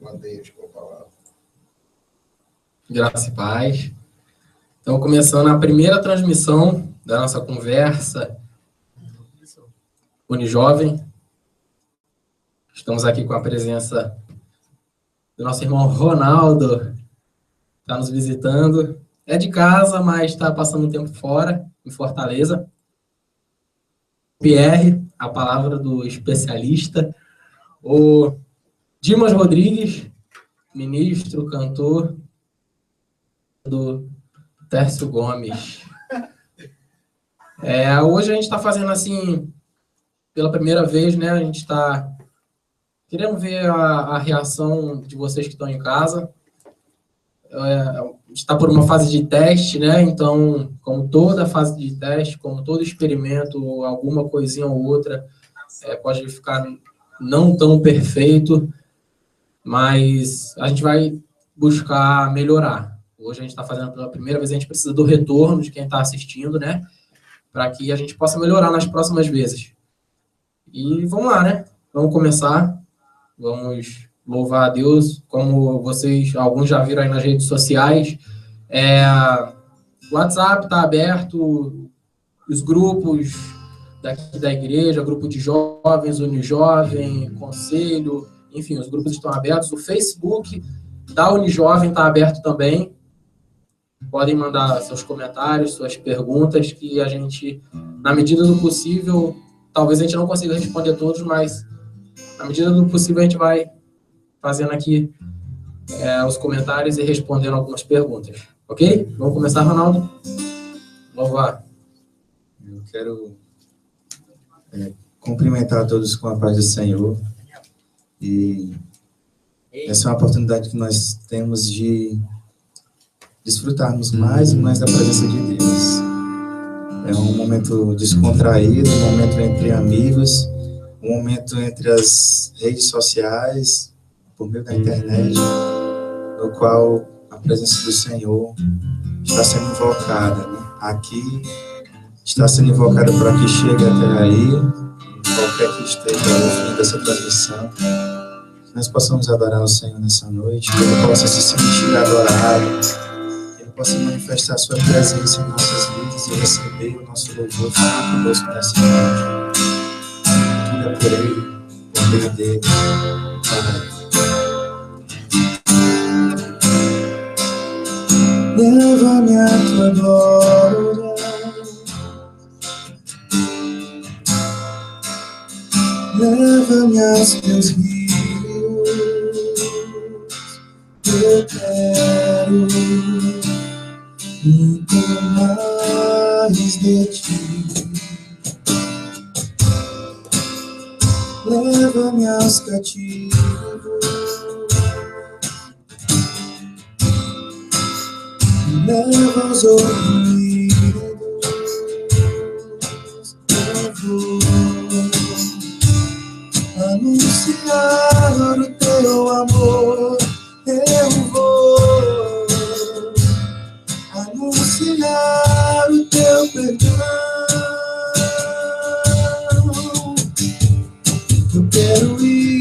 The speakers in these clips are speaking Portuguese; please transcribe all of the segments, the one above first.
Mateus, com a palavra. Graça e paz. Então, começando a primeira transmissão da nossa conversa Unijovem. Estamos aqui com a presença do nosso irmão Ronaldo, está nos visitando. É de casa, mas está passando um tempo fora, em Fortaleza. Pierre, a palavra do especialista. O Dimas Rodrigues, ministro, cantor, do Tércio Gomes. Hoje a gente está fazendo assim, pela primeira vez, né? A gente está querendo ver a reação de vocês que estão em casa. A gente está por uma fase de teste, né? Então, como toda fase de teste, como todo experimento, alguma coisinha ou outra pode ficar não tão perfeito, mas a gente vai buscar melhorar. Hoje a gente está fazendo pela primeira vez, a gente precisa do retorno de quem está assistindo, né? Para que a gente possa melhorar nas próximas vezes. E vamos lá, né? Vamos começar. Vamos louvar a Deus. Como vocês, alguns já viram aí nas redes sociais, o WhatsApp está aberto, os grupos daqui da igreja, grupo de jovens, Unijovem, conselho, enfim, os grupos estão abertos. O Facebook da Unijovem está aberto também. Podem mandar seus comentários, suas perguntas, que a gente, na medida do possível, talvez a gente não consiga responder todos, mas na medida do possível a gente vai fazendo aqui os comentários e respondendo algumas perguntas. Ok? Vamos começar, Ronaldo? Louvar. Eu quero cumprimentar a todos com a paz do Senhor. E essa é uma oportunidade que nós temos de desfrutarmos mais e mais da presença de Deus. É um momento descontraído, um momento entre amigos, um momento entre as redes sociais, por meio da internet, no qual a presença do Senhor está sendo invocada, né? Aqui, está sendo invocada para que chegue até aí, qualquer que esteja ouvindo essa transmissão, que nós possamos adorar o Senhor nessa noite, que Ele possa se sentir adorado, que Ele possa manifestar a sua presença em nossas vidas e receber o nosso louvor, falar conosco nessa noite. Tudo é por Ele, por meio dele. Amém. Leva-me a tua glória, leva-me aos teus rios, eu quero muito mais de ti. Leva-me aos cativos, leva aos oprimidos, eu vou anunciar o teu amor, eu vou anunciar o teu perdão. Eu quero ir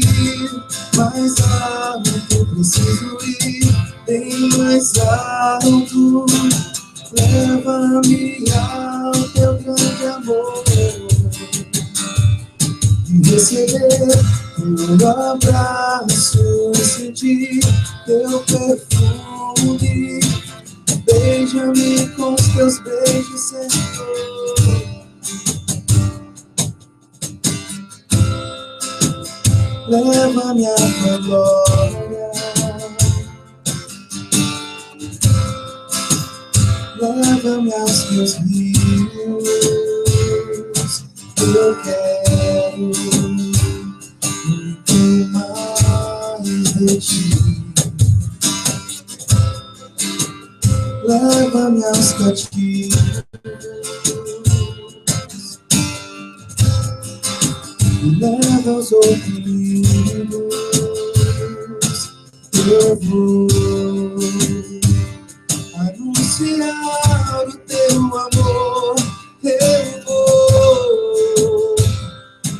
mais alto, preciso ir bem mais alto. Leva-me ao teu grande amor e receber teu abraço e sentir teu perfume. Beija-me com os teus beijos, Senhor. Leva-me à tua glória, leva-me aos teus rios, eu quero muito mais de ti. Leva-me aos cativos, leva aos oprimidos, eu vou anunciar o teu amor, eu vou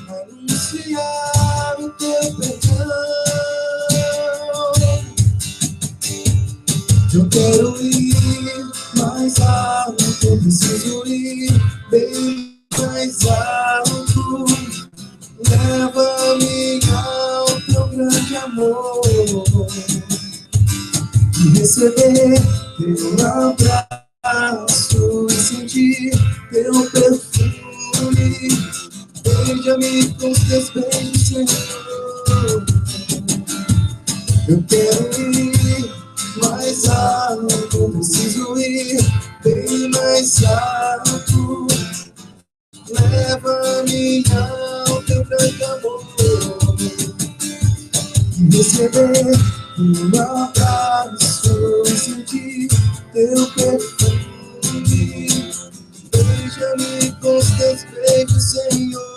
anunciar o teu perdão. quero ir mais alto, eu preciso ir bem mais alto. Leva-me ao teu grande amor e receber teu abraço e sentir teu perfume. Beija-me com os teus beijos, Senhor. Eu quero ir mais alto, eu preciso ir bem mais alto. Leva-me ao teu grande amor e receber teu abraço e sentir teu perfume. Beija-me com os teus beijos, Senhor.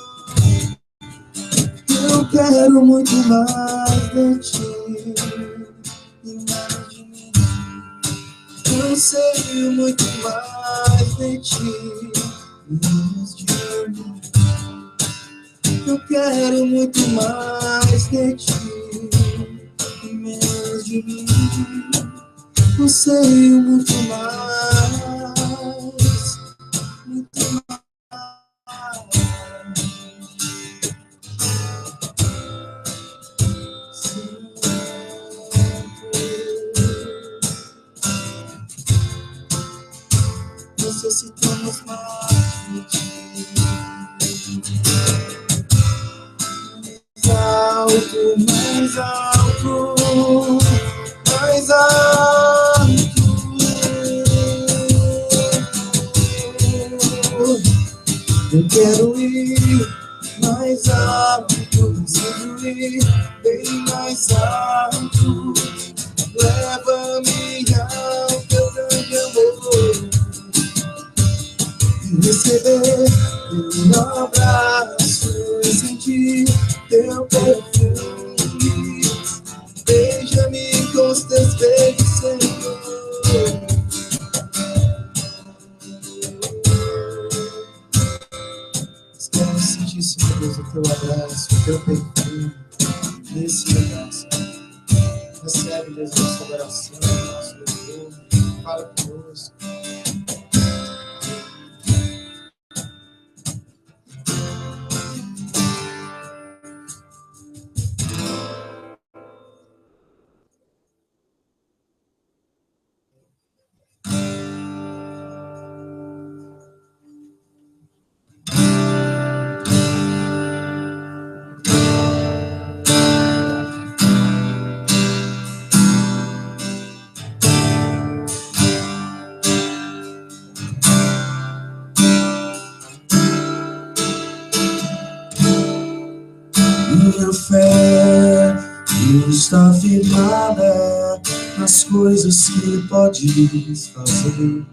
Eu quero muito mais de ti e mais de mim. Eu sei muito mais de ti e menos de mim. Eu quero muito mais de ti e menos de mim. Eu sei muito mais, muito mais. Necessitamos mais de ti. Mais alto, mais alto. Eu quero ir mais alto, eu preciso ir bem mais alto. Leva-me ao teu grande amor e receber teu abraço e sentir teu perfume. Beija-me com os teus beijos, Senhor. Quero sentir, Senhor Deus, o teu abraço, o teu perfume nesse lugar, Senhor. Recebe, Jesus, nossa adoração, nosso louvor. Fala conosco. Minha fé está firmada nas coisas que podes fazer.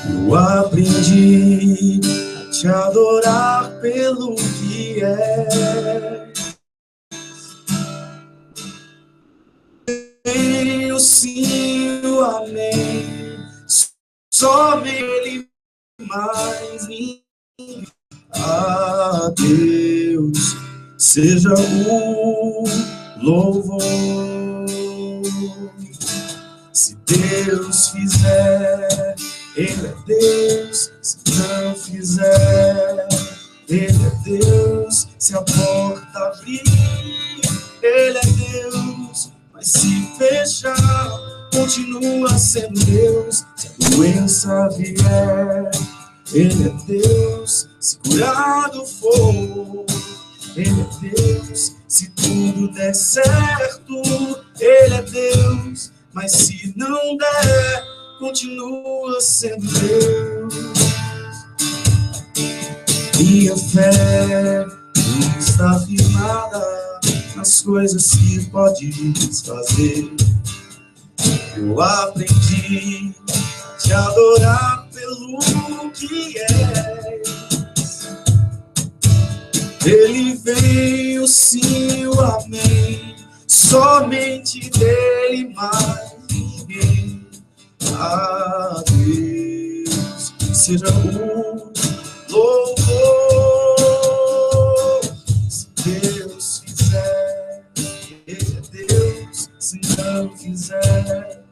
Eu aprendi a te adorar pelo que é. O sim, o amém, somente Ele, mais ninguém. A Deus seja o louvor. Se Deus fizer, Ele é Deus. Se não fizer, Ele é Deus. Se a porta abrir, Ele é Deus. Mas se fechar, continua sendo Deus. Se a doença vier, Ele é Deus. Se curado for, Ele é Deus. Se tudo der certo, Ele é Deus. Mas se não der, continua sendo Deus. Minha fé está firmada nas coisas que podes fazer. Eu aprendi a te adorar pelo que és. Ele veio, sim, o amém. Somente dele, mais ninguém. A Deus seja o louvor. Se Deus fizer, Ele é Deus. Se não fizer,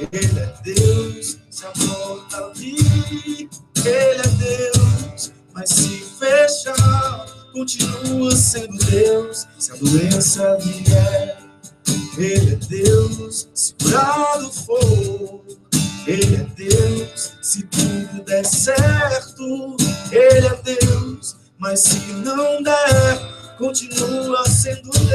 Ele é Deus, se a porta abrir, Ele é Deus, mas se fechar, continua sendo Deus. Se a doença vier, Ele é Deus, se curado for, Ele é Deus, se tudo der certo, Ele é Deus, mas se não der, continua sendo Deus.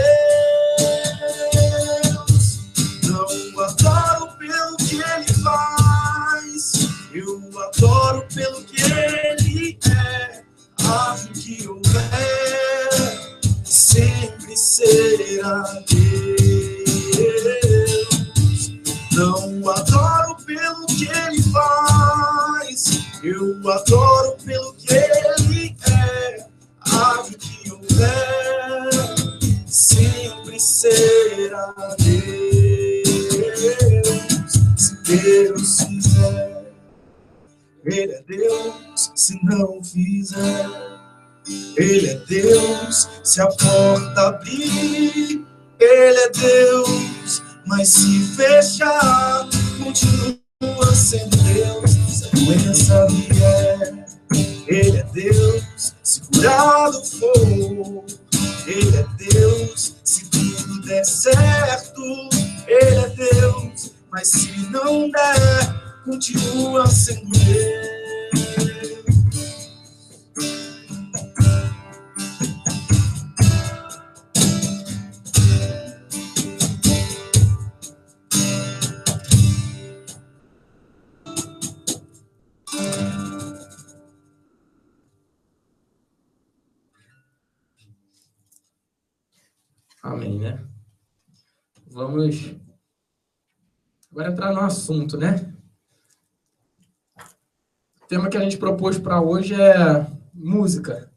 Não adoro pelo que Ele faz, eu adoro pelo que Ele é. Haja o que houver, sempre será Deus. Não adoro pelo que Ele faz, eu adoro pelo que Ele é. Haja o que houver, sempre será Deus. Se Deus fizer, Ele é Deus. Se não fizer, Ele é Deus. Se a porta abrir, Ele é Deus, mas se fechar, continua sendo Deus. Se a doença vier, Ele é Deus. Se curado for, Ele é Deus. Se tudo der certo, Ele é Deus, mas se não der, continua sendo Deus. Amém, né? Vamos agora entrar no assunto, né? O tema que a gente propôs para hoje é música.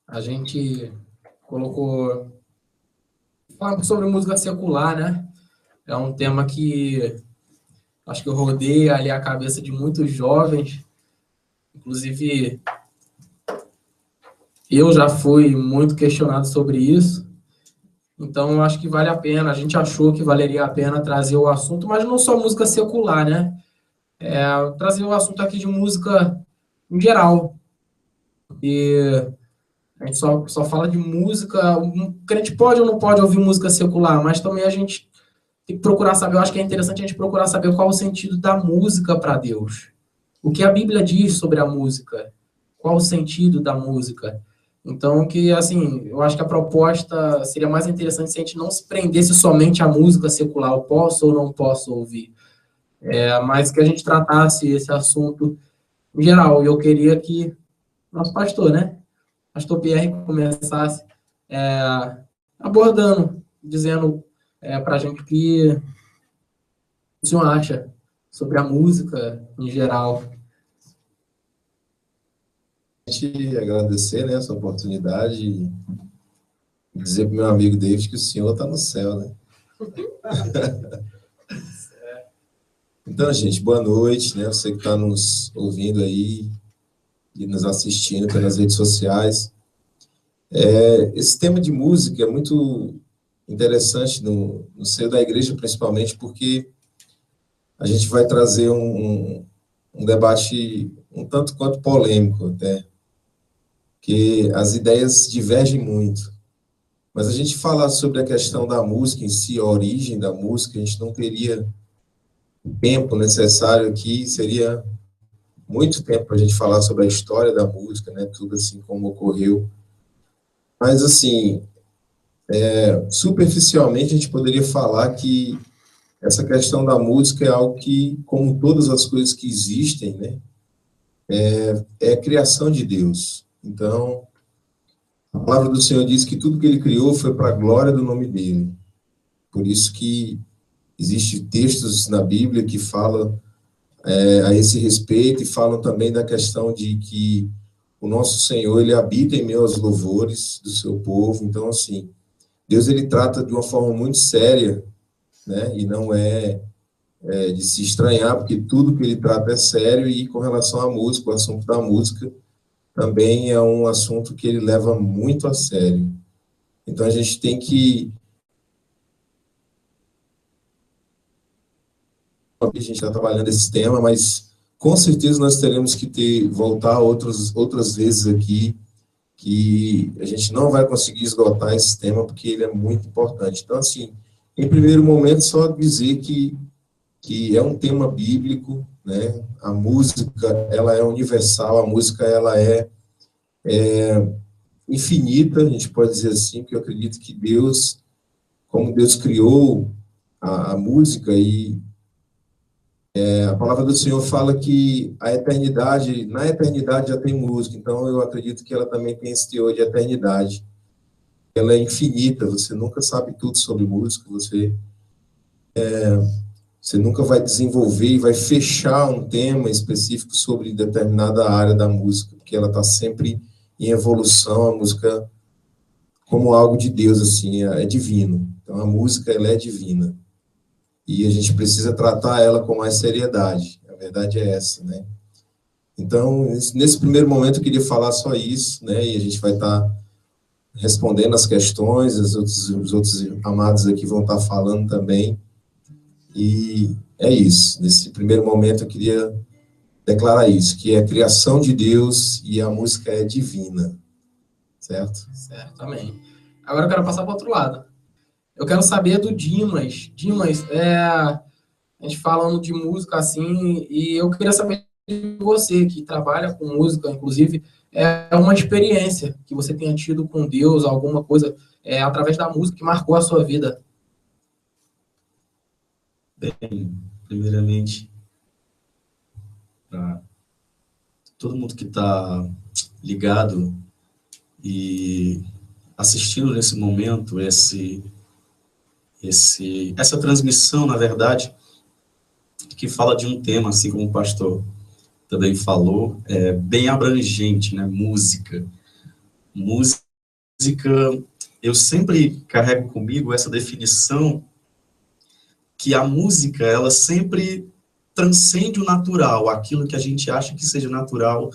A gente colocou falando sobre música secular, né? É um tema que acho que rodeia ali a cabeça de muitos jovens. Inclusive, eu já fui muito questionado sobre isso. Então, eu acho que vale a pena. A gente achou que valeria a pena trazer o assunto, mas não só música secular, né? Trazer o assunto aqui de música em geral. E a gente só fala de música. O crente pode ou não pode ouvir música secular, mas também a gente tem que procurar saber. Eu acho que é interessante a gente procurar saber qual é o sentido da música para Deus. O que a Bíblia diz sobre a música? Qual o sentido da música? Então, que assim, eu acho que a proposta seria mais interessante se a gente não se prendesse somente à música secular, eu posso ou não posso ouvir, mas que a gente tratasse esse assunto em geral. E eu queria que nosso pastor, né, pastor Pierre, começasse abordando, dizendo para a gente o que o senhor acha sobre a música em geral. Agradecer, né, essa oportunidade e dizer para o meu amigo David que o Senhor está no céu, né? Então, gente, boa noite, né? Você que está nos ouvindo aí e nos assistindo pelas redes sociais. Esse tema de música é muito interessante no seio da igreja, principalmente porque a gente vai trazer um debate um tanto quanto polêmico até, que as ideias divergem muito. Mas a gente falar sobre a questão da música em si, a origem da música, a gente não teria o tempo necessário aqui, seria muito tempo para a gente falar sobre a história da música, né, tudo assim como ocorreu. Mas, assim, superficialmente, a gente poderia falar que essa questão da música é algo que, como todas as coisas que existem, né, é criação de Deus. Então, a palavra do Senhor diz que tudo que Ele criou foi para a glória do nome dEle. Por isso que existem textos na Bíblia que falam a esse respeito e falam também da questão de que o nosso Senhor, Ele habita em meio aos louvores do seu povo. Então, assim, Deus, Ele trata de uma forma muito séria, né? E não de se estranhar, porque tudo que Ele trata é sério. E com relação à música, o assunto da música também é um assunto que Ele leva muito a sério. Então, a gente tem que a gente está trabalhando esse tema, mas com certeza nós teremos que voltar outras vezes aqui, que a gente não vai conseguir esgotar esse tema, porque ele é muito importante. Então, assim, em primeiro momento, só dizer que é um tema bíblico, né? A música, ela é universal, a música, ela é infinita, a gente pode dizer assim, porque eu acredito que Deus, como Deus criou a música, e a palavra do Senhor fala que na eternidade já tem música, então eu acredito que ela também tem esse teor de eternidade. Ela é infinita, você nunca sabe tudo sobre música, você nunca vai desenvolver e vai fechar um tema específico sobre determinada área da música, porque ela está sempre em evolução, a música como algo de Deus, assim, é divino. Então, a música, ela é divina. E a gente precisa tratar ela com mais seriedade. A verdade é essa, né? Então, nesse primeiro momento, eu queria falar só isso, né? E a gente vai estar respondendo as questões, os outros amados aqui vão estar falando também. E é isso. Nesse primeiro momento, eu queria declarar isso, que é a criação de Deus e a música é divina. Certo? Certo, amém. Agora eu quero passar para o outro lado. Eu quero saber do Dimas. Dimas, a gente falando de música assim, e eu queria saber de você, que trabalha com música, inclusive, é uma experiência que você tenha tido com Deus, alguma coisa, através da música que marcou a sua vida. Bem, primeiramente, para todo mundo que está ligado e assistindo nesse momento essa transmissão, na verdade, que fala de um tema, assim como o pastor também falou, bem abrangente, né? Música, eu sempre carrego comigo essa definição que a música, ela sempre transcende o natural, aquilo que a gente acha que seja natural.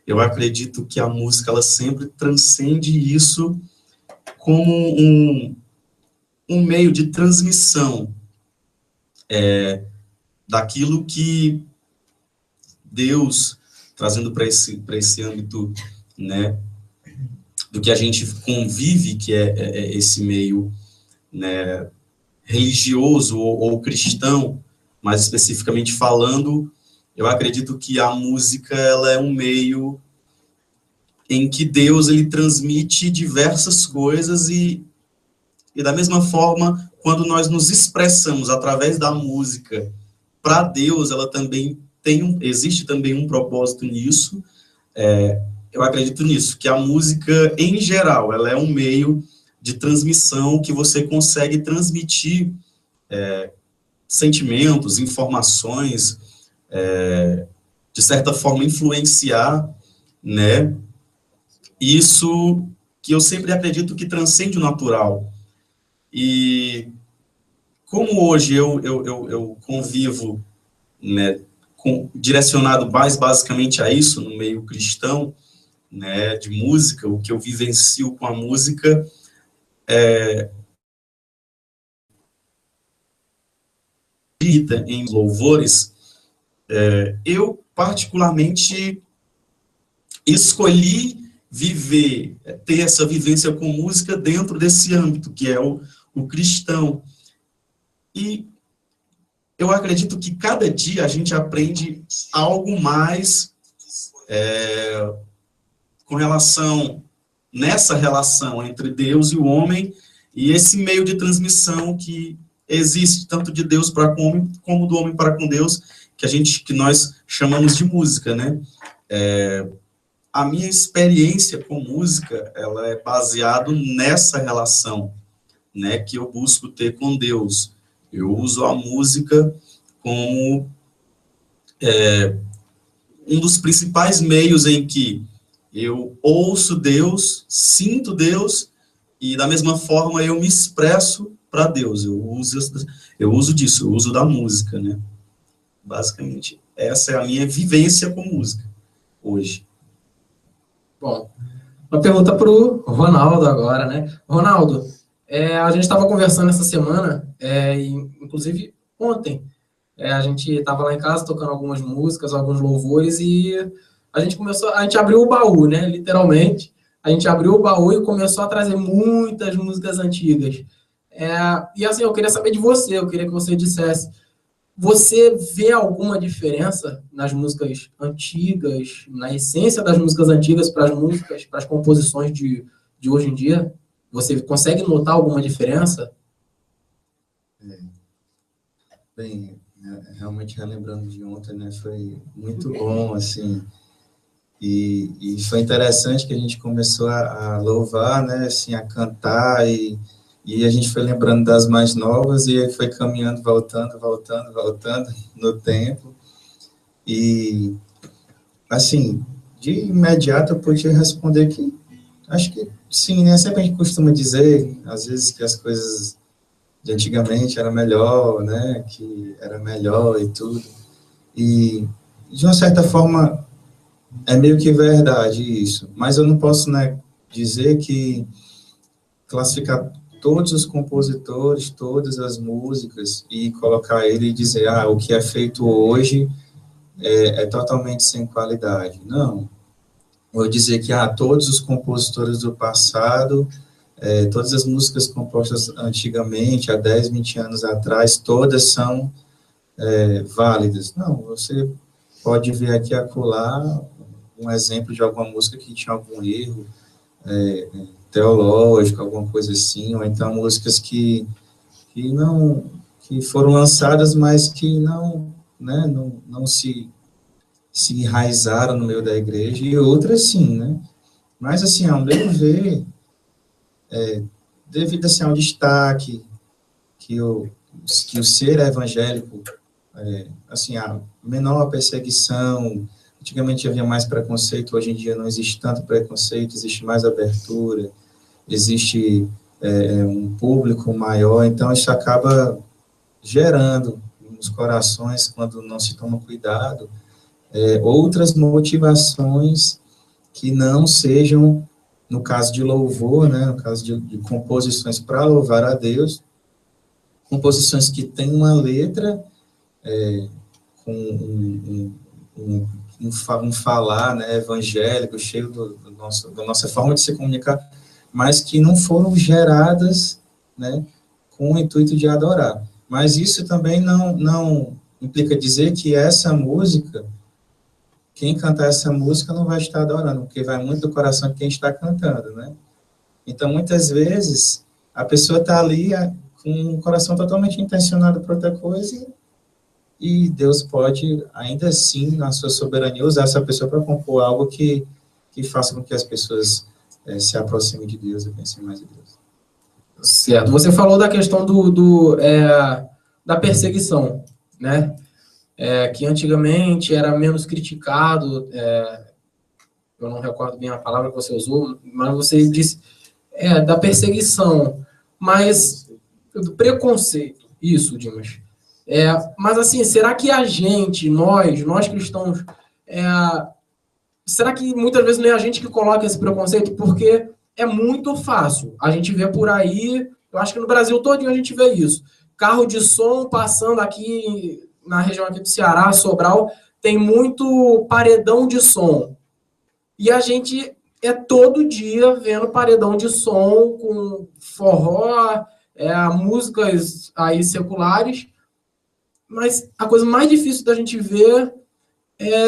Eu acredito que a música, ela sempre transcende isso como um meio de transmissão daquilo que Deus, trazendo para esse âmbito, né, do que a gente convive, que é esse meio, né, religioso ou cristão, mais especificamente falando, eu acredito que a música, ela é um meio em que Deus, ele transmite diversas coisas e da mesma forma, quando nós nos expressamos através da música para Deus, ela também existe também um propósito nisso. Eu acredito nisso, que a música, em geral, ela é um meio de transmissão que você consegue transmitir sentimentos, informações, de certa forma influenciar, né? Isso que eu sempre acredito que transcende o natural. E como hoje eu convivo, né, direcionado mais basicamente a isso, no meio cristão, né, de música, o que eu vivencio com a música em louvores, eu particularmente escolhi ter essa vivência com música dentro desse âmbito, que é o cristão. E eu acredito que cada dia a gente aprende algo mais nessa relação entre Deus e o homem, e esse meio de transmissão que existe, tanto de Deus para com o homem, como do homem para com Deus, que nós chamamos de música, né? A minha experiência com música, ela é baseada nessa relação, né, que eu busco ter com Deus. Eu uso a música como um dos principais meios em que eu ouço Deus, sinto Deus, e da mesma forma eu me expresso para Deus. Eu uso disso, eu uso da música, né? Basicamente, essa é a minha vivência com música hoje. Bom, uma pergunta para o Ronaldo agora, né? Ronaldo, a gente estava conversando essa semana, inclusive ontem, A gente estava lá em casa tocando algumas músicas, alguns louvores, e a gente abriu o baú, né? Literalmente. A gente abriu o baú e começou a trazer muitas músicas antigas. E assim, eu queria saber de você, eu queria que você dissesse, você vê alguma diferença nas músicas antigas, na essência das músicas antigas para as composições de hoje em dia? Você consegue notar alguma diferença? Bem, realmente relembrando de ontem, né, foi muito bom, assim, e foi interessante que a gente começou a louvar, né, assim, a cantar, e a gente foi lembrando das mais novas, e aí foi caminhando, voltando no tempo, e, assim, de imediato eu pude responder que, acho que sim, né, sempre a gente costuma dizer, às vezes, que as coisas de antigamente era melhor, né, que era melhor e tudo, e de uma certa forma é meio que verdade isso, mas eu não posso, né, dizer que classificar todos os compositores, todas as músicas e colocar ele e dizer, o que é feito hoje é totalmente sem qualidade. Não, vou dizer que todos os compositores do passado, todas as músicas compostas antigamente, há 10, 20 anos atrás, todas são válidas. Não, você pode ver aqui e acolá um exemplo de alguma música que tinha algum erro teológico, alguma coisa assim, ou então músicas que foram lançadas, mas que não, né, não se enraizaram no meio da igreja, e outras sim, né? Mas, assim, ao meu ver, devido assim, ao destaque que o ser evangélico, assim, a menor perseguição, antigamente havia mais preconceito, hoje em dia não existe tanto preconceito, existe mais abertura, existe um público maior, então isso acaba gerando nos corações, quando não se toma cuidado, outras motivações que não sejam, no caso de louvor, né, no caso de composições para louvar a Deus, composições que têm uma letra com um falar, né, evangélico, cheio da nossa forma de se comunicar, mas que não foram geradas, né, com o intuito de adorar. Mas isso também não implica dizer que essa música, quem cantar essa música não vai estar adorando, porque vai muito do coração de quem está cantando, né? Então, muitas vezes, a pessoa está ali com o coração totalmente intencionado para outra coisa, e Deus pode, ainda assim, na sua soberania, usar essa pessoa para compor algo que faça com que as pessoas se aproximem de Deus e pensem mais em Deus. Certo. Você falou da questão da perseguição, né? Que antigamente era menos criticado, eu não recordo bem a palavra que você usou, mas você disse da perseguição, mas do preconceito, isso, Dimas. Mas assim, será que a gente, nós cristãos, será que muitas vezes não é a gente que coloca esse preconceito? Porque é muito fácil. A gente vê por aí, eu acho que no Brasil todinho a gente vê isso. Carro de som passando aqui na região aqui do Ceará, Sobral, tem muito paredão de som. E a gente todo dia vendo paredão de som com forró, músicas aí seculares. Mas a coisa mais difícil da gente ver é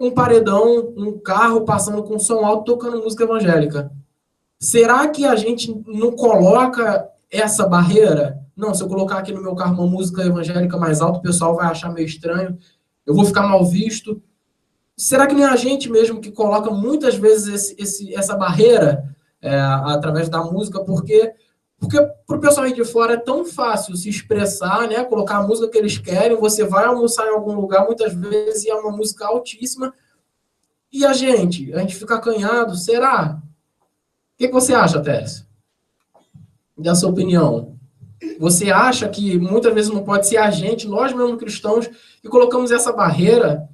um paredão, um carro passando com som alto tocando música evangélica. Será que a gente não coloca essa barreira? Não, se eu colocar aqui no meu carro uma música evangélica mais alta, o pessoal vai achar meio estranho, eu vou ficar mal visto. Será que não é a gente mesmo que coloca muitas vezes essa barreira através da música? Porque para o pessoal aí de fora é tão fácil se expressar, né? Colocar a música que eles querem, você vai almoçar em algum lugar, muitas vezes, e é uma música altíssima, e a gente fica acanhado, será? O que você acha, Tércio? Da sua opinião? Você acha que muitas vezes não pode ser a gente, nós mesmos cristãos, que colocamos essa barreira,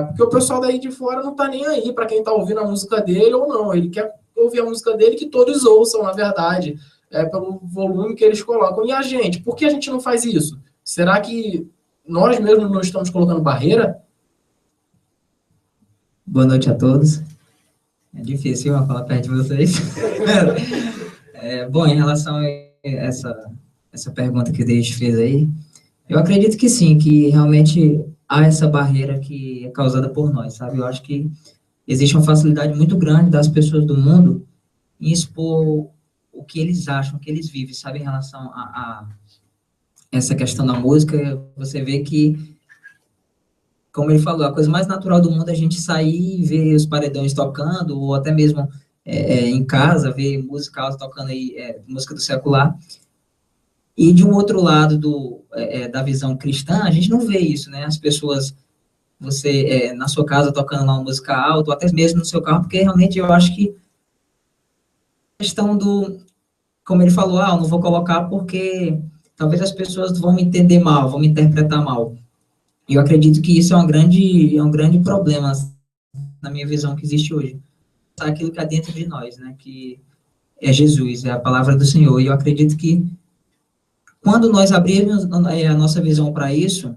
porque o pessoal daí de fora não está nem aí para quem está ouvindo a música dele ou não, ele quer ouvir a música dele que todos ouçam, na verdade, pelo volume que eles colocam. E a gente, por que a gente não faz isso? Será que nós mesmos não estamos colocando barreira? Boa noite a todos. É difícil eu falar perto de vocês. Bom, em relação a essa pergunta que o Deide fez aí, eu acredito que sim, que realmente há essa barreira que é causada por nós, sabe? Eu acho que existe uma facilidade muito grande das pessoas do mundo em expor o que eles acham, o que eles vivem, sabe? Em relação a essa questão da música, você vê que, como ele falou, a coisa mais natural do mundo é a gente sair e ver os paredões tocando, ou até mesmo em casa, ver música alta tocando aí, música do secular. E de um outro lado da visão cristã, a gente não vê isso, né? As pessoas, você na sua casa tocando lá uma música alta, ou até mesmo no seu carro, porque realmente eu acho que a questão como ele falou, eu não vou colocar porque talvez as pessoas vão me entender mal, vão me interpretar mal. E eu acredito que isso é um grande problema, na minha visão, que existe hoje. Aquilo que há dentro de nós, né? Que é Jesus, é a palavra do Senhor. E eu acredito que quando nós abrirmos a nossa visão para isso,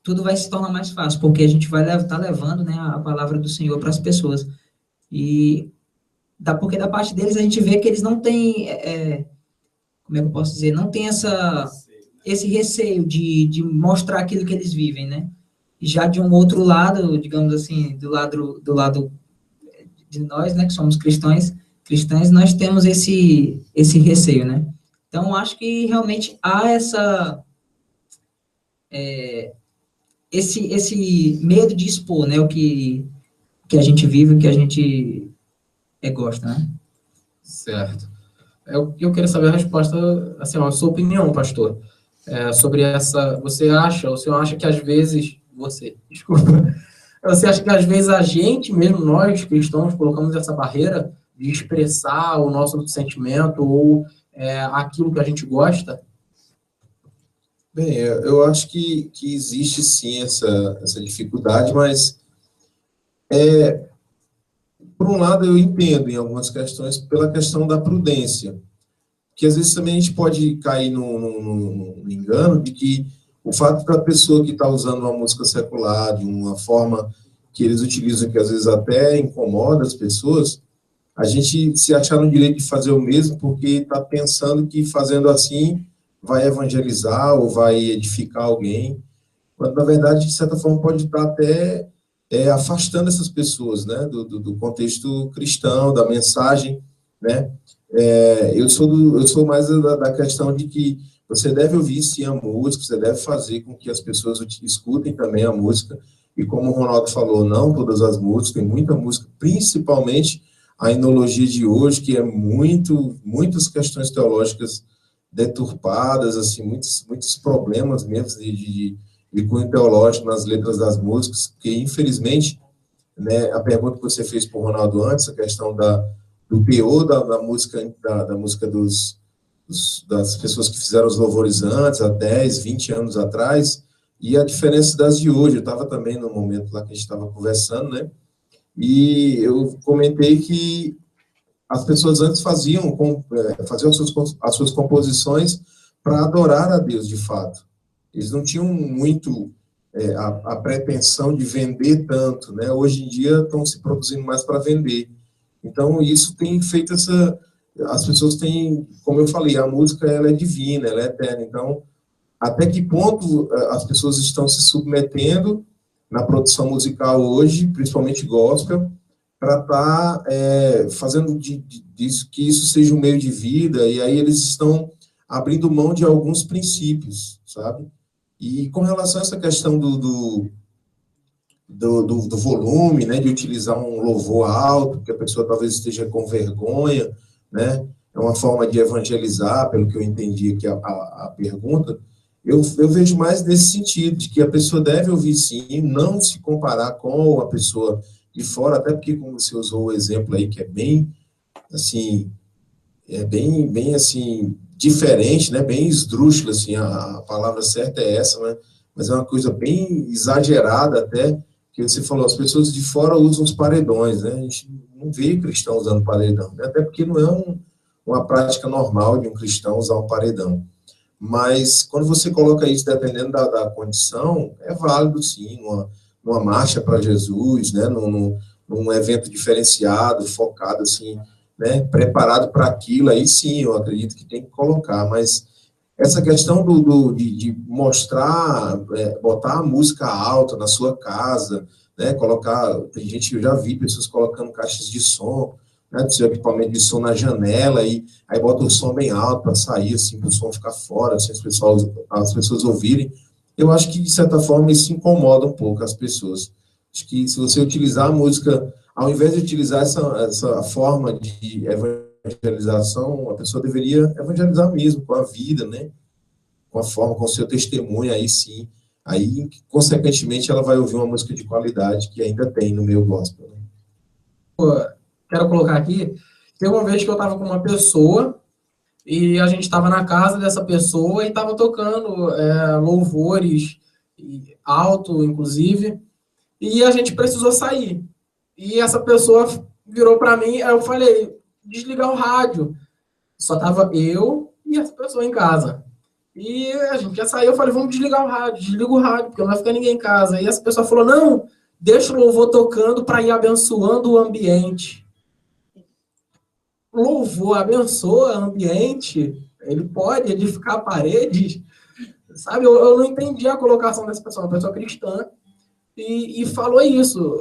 tudo vai se tornar mais fácil, porque a gente vai estar levando, né, a palavra do Senhor para as pessoas. Porque da parte deles a gente vê que eles não têm, como é que eu posso dizer, não tem esse receio de mostrar aquilo que eles vivem, né? E já de um outro lado, digamos assim, do lado de nós, né, que somos cristãs, nós temos esse receio, né? Então, acho que realmente há esse medo de expor, né, o que a gente vive, o que a gente gosta, né? Certo. Eu queria saber a resposta, assim, a sua opinião, pastor, sobre essa... O senhor acha que às vezes... Desculpa. Você acha que às vezes a gente, mesmo nós, cristãos, colocamos essa barreira de expressar o nosso sentimento ou aquilo que a gente gosta? Bem, eu acho que existe sim essa dificuldade, mas por um lado eu entendo em algumas questões pela questão da prudência, que às vezes também a gente pode cair no engano de que o fato da pessoa que está usando uma música secular de uma forma que eles utilizam que às vezes até incomoda as pessoas, a gente se achar no direito de fazer o mesmo porque está pensando que fazendo assim vai evangelizar ou vai edificar alguém, quando na verdade, de certa forma, pode estar até afastando essas pessoas, né, do contexto cristão, da mensagem, né. Eu sou mais da questão de que você deve ouvir sim a música, você deve fazer com que as pessoas escutem também a música, e como o Ronaldo falou, não todas as músicas, tem muita música, principalmente a enologia de hoje, que é muitas questões teológicas deturpadas, assim, muitos problemas mesmo de cunho teológico nas letras das músicas, porque, infelizmente, né, a pergunta que você fez para o Ronaldo antes, a questão do teor da música, da música das pessoas que fizeram os louvores antes, há 10, 20 anos atrás, e a diferença das de hoje. Eu estava também no momento lá que a gente estava conversando, né, e eu comentei que as pessoas antes faziam as suas composições para adorar a Deus, de fato. Eles não tinham muito a pretensão de vender tanto, né? Hoje em dia estão se produzindo mais para vender. Então, isso tem feito as pessoas têm, como eu falei, a música ela é divina, ela é eterna. Então, até que ponto as pessoas estão se submetendo na produção musical hoje, principalmente gospel, para estar fazendo disso, que isso seja um meio de vida, e aí eles estão abrindo mão de alguns princípios, sabe? E com relação a essa questão do volume, né, de utilizar um louvor alto, que a pessoa talvez esteja com vergonha, né, é uma forma de evangelizar, pelo que eu entendi aqui a pergunta, eu vejo mais nesse sentido, de que a pessoa deve ouvir sim, não se comparar com a pessoa de fora, até porque, como você usou o exemplo aí, que é bem, assim, bem assim, diferente, né, bem esdrúxulo, assim, a palavra certa é essa, né, mas é uma coisa bem exagerada até, que você falou, as pessoas de fora usam os paredões, né, a gente não vê cristão usando paredão, né, até porque não é uma prática normal de um cristão usar um paredão. Mas quando você coloca isso dependendo da condição, é válido sim, numa marcha para Jesus, né, num evento diferenciado, focado assim, né, preparado para aquilo, aí sim, eu acredito que tem que colocar, mas essa questão de mostrar, botar a música alta na sua casa, né, colocar, tem gente, eu já vi pessoas colocando caixas de som, né, do seu equipamento de som na janela, e aí bota o som bem alto para sair, assim, para o som ficar fora, assim, as pessoas ouvirem. Eu acho que, de certa forma, isso incomoda um pouco as pessoas. Acho que se você utilizar a música, ao invés de utilizar essa forma de evangelização, a pessoa deveria evangelizar mesmo, com a vida, né? Com a forma, com o seu testemunho, aí sim. Aí, consequentemente, ela vai ouvir uma música de qualidade que ainda tem no meio gospel. Né? Quero colocar aqui, tem uma vez que eu estava com uma pessoa e a gente estava na casa dessa pessoa e estava tocando louvores, alto, inclusive, e a gente precisou sair. E essa pessoa virou para mim, aí eu falei, desligar o rádio. Só tava eu e essa pessoa em casa. E a gente já saiu, eu falei, vamos desligar o rádio, desliga o rádio, porque não vai ficar ninguém em casa. E essa pessoa falou, não, deixa o louvor tocando para ir abençoando o ambiente. Louvor abençoa o ambiente, ele pode edificar paredes, sabe? Eu não entendi a colocação dessa pessoa, uma pessoa cristã, e falou isso,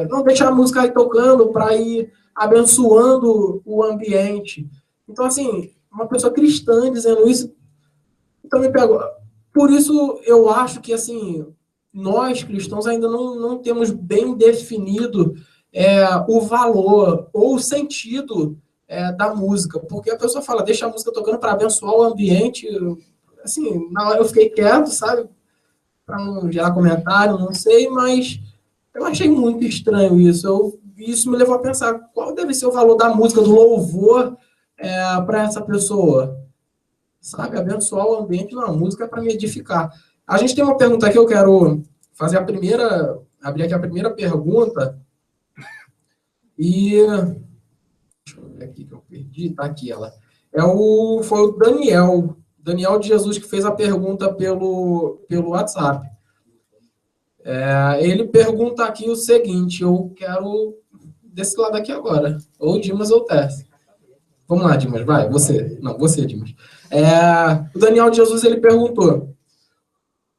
não deixar a música aí tocando para ir abençoando o ambiente. Então, assim, uma pessoa cristã dizendo isso, então me pegou. Por isso, eu acho que, assim, nós cristãos ainda não temos bem definido o valor ou o sentido da música, porque a pessoa fala, deixa a música tocando para abençoar o ambiente. Assim, na hora eu fiquei quieto, sabe? Para não gerar comentário, não sei, mas eu achei muito estranho isso. Isso me levou a pensar qual deve ser o valor da música, do louvor para essa pessoa. Sabe? Abençoar o ambiente na música é para me edificar. A gente tem uma pergunta aqui, eu quero fazer abrir aqui a primeira pergunta. E deixa eu ver aqui que eu perdi, tá aqui ela. Foi o Daniel de Jesus, que fez a pergunta pelo WhatsApp. Ele pergunta aqui o seguinte, eu quero desse lado aqui agora, ou Dimas ou Tess. Vamos lá, Dimas, vai, você. Não, você, Dimas. O Daniel de Jesus, ele perguntou,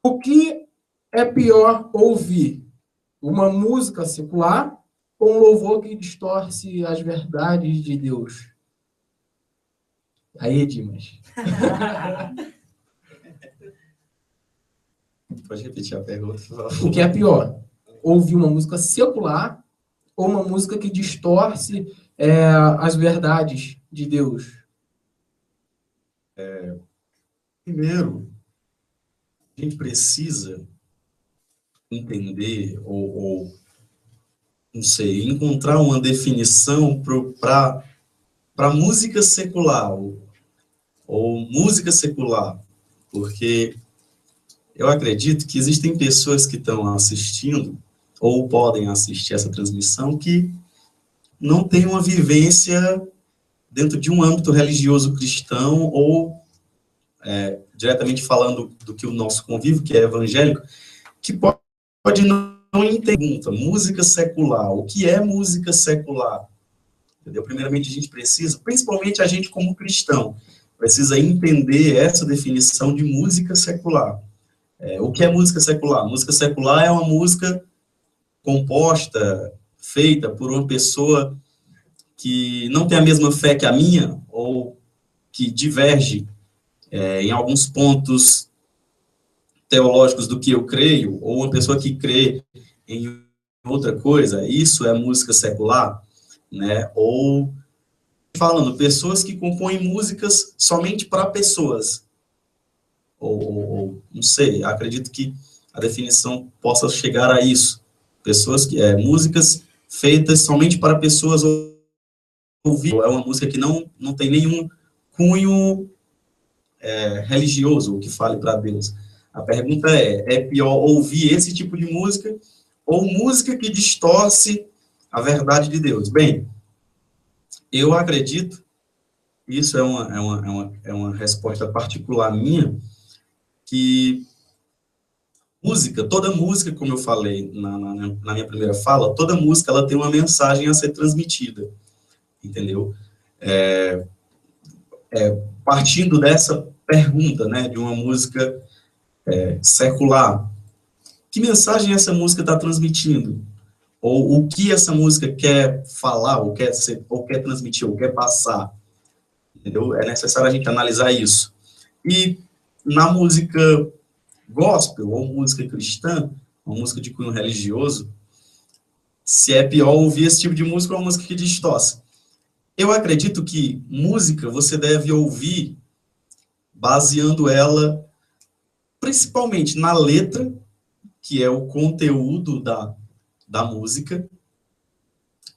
o que é pior ouvir? Uma música secular ou um louvor que distorce as verdades de Deus? Aí, Dimas. Pode repetir a pergunta, por favor. O que é pior? Ouvir uma música secular ou uma música que distorce as verdades de Deus? Primeiro, a gente precisa entender ou não sei, encontrar uma definição para música secular ou música secular, porque eu acredito que existem pessoas que estão assistindo ou podem assistir essa transmissão que não têm uma vivência dentro de um âmbito religioso cristão ou diretamente falando do que o nosso convívio, que é evangélico, que pode não entender. Música secular, o que é música secular? Entendeu? Primeiramente, a gente precisa, principalmente a gente como cristão, precisa entender essa definição de música secular. O que é música secular? Música secular é uma música composta, feita por uma pessoa que não tem a mesma fé que a minha, ou que diverge em alguns pontos teológicos do que eu creio, ou uma pessoa que crê em outra coisa, isso é música secular, né? Ou, falando, pessoas que compõem músicas somente para pessoas, ou não sei, acredito que a definição possa chegar a isso, pessoas que, músicas feitas somente para pessoas ouvir, é uma música que não tem nenhum cunho religioso, que fale para Deus. A pergunta é pior ouvir esse tipo de música ou música que distorce a verdade de Deus? Bem, eu acredito isso é uma resposta particular minha, que música, toda música, como eu falei na minha primeira fala, toda música ela tem uma mensagem a ser transmitida, entendeu? Partindo dessa pergunta, né, de uma música secular, que mensagem essa música está transmitindo? Ou o que essa música quer falar, ou quer transmitir, ou quer passar? Entendeu? É necessário a gente analisar isso. E na música gospel, ou música cristã, uma música de cunho religioso, se é pior ouvir esse tipo de música ou uma música que distorce. Eu acredito que música você deve ouvir baseando ela principalmente na letra, que é o conteúdo da música,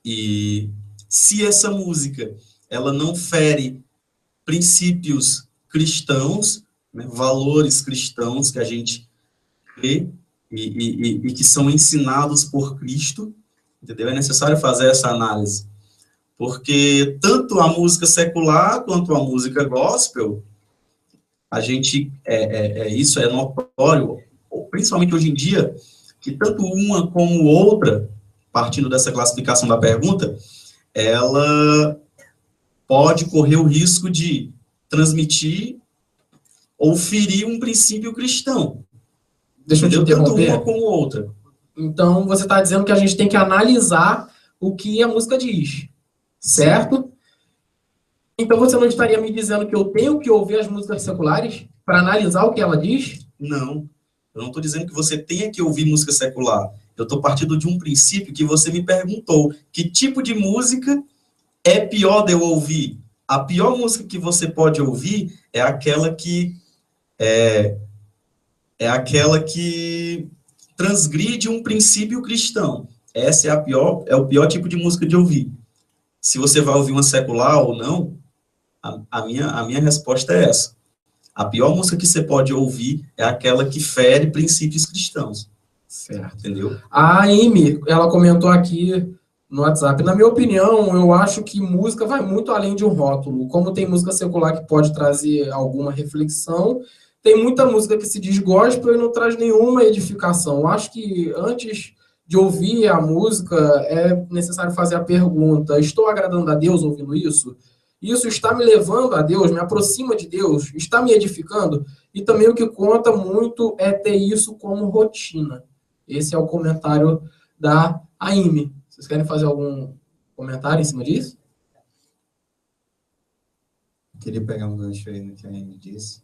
e se essa música ela não fere princípios cristãos, né, valores cristãos que a gente crê e que são ensinados por Cristo, entendeu? É necessário fazer essa análise, porque tanto a música secular quanto a música gospel, a gente, isso é notório, principalmente hoje em dia, que tanto uma como outra, partindo dessa classificação da pergunta, ela pode correr o risco de transmitir ou ferir um princípio cristão. Deixa eu te interromper. Tanto uma como outra. Então, você está dizendo que a gente tem que analisar o que a música diz, certo? Então, você não estaria me dizendo que eu tenho que ouvir as músicas seculares para analisar o que ela diz? Não. Eu não estou dizendo que você tenha que ouvir música secular. Eu estou partindo de um princípio que você me perguntou. Que tipo de música é pior de eu ouvir? A pior música que você pode ouvir é aquela que transgride um princípio cristão. Essa é o pior tipo de música de ouvir. Se você vai ouvir uma secular ou não, a minha resposta é essa. A pior música que você pode ouvir é aquela que fere princípios cristãos. Certo. Entendeu? A Amy, ela comentou aqui no WhatsApp. Na minha opinião, eu acho que música vai muito além de um rótulo. Como tem música secular que pode trazer alguma reflexão, tem muita música que se diz gospel e não traz nenhuma edificação. Eu acho que antes de ouvir a música, é necessário fazer a pergunta: estou agradando a Deus ouvindo isso? Isso está me levando a Deus, me aproxima de Deus, está me edificando? E também o que conta muito é ter isso como rotina. Esse é o comentário da Aime. Vocês querem fazer algum comentário em cima disso? Queria pegar um gancho aí no que a Aime disse.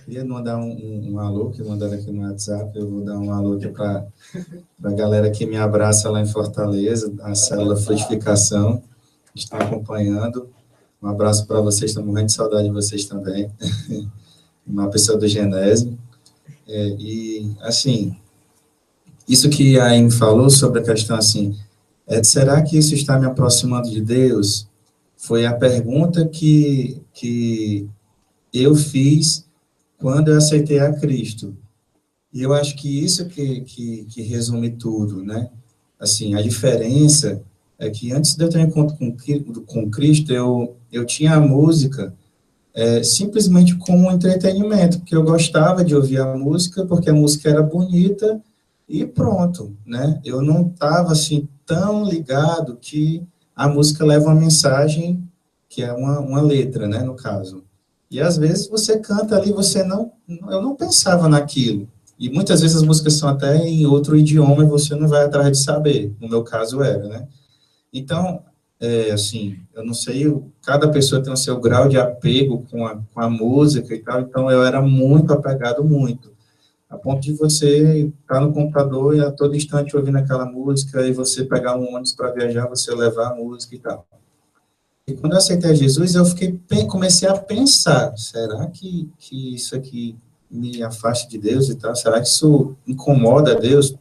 Queria mandar um alô, que mandaram aqui no WhatsApp. Eu vou dar um alô aqui para a galera que me abraça lá em Fortaleza, a célula Frutificação, que está acompanhando. Um abraço para vocês, estou morrendo de saudade de vocês também. Uma pessoa do Genésio. E, assim, isso que a Aime falou sobre a questão, assim, será que isso está me aproximando de Deus? Foi a pergunta que eu fiz quando eu aceitei a Cristo. E eu acho que isso que resume tudo, né? Assim, a diferença é que antes de eu ter um encontro com Cristo, eu tinha a música simplesmente como um entretenimento, porque eu gostava de ouvir a música, porque a música era bonita e pronto, né? Eu não estava, assim, tão ligado que a música leva uma mensagem, que é uma letra, né, no caso. E às vezes você canta ali, eu não pensava naquilo. E muitas vezes as músicas são até em outro idioma e você não vai atrás de saber. No meu caso era, né? Então, assim, eu não sei, cada pessoa tem o seu grau de apego com a música e tal, então eu era muito apegado, muito. A ponto de você estar no computador e a todo instante ouvindo aquela música, e você pegar um ônibus para viajar, você levar a música e tal. E quando eu aceitei Jesus, eu comecei a pensar, será que isso aqui me afasta de Deus e tal? Será que isso incomoda a Deus?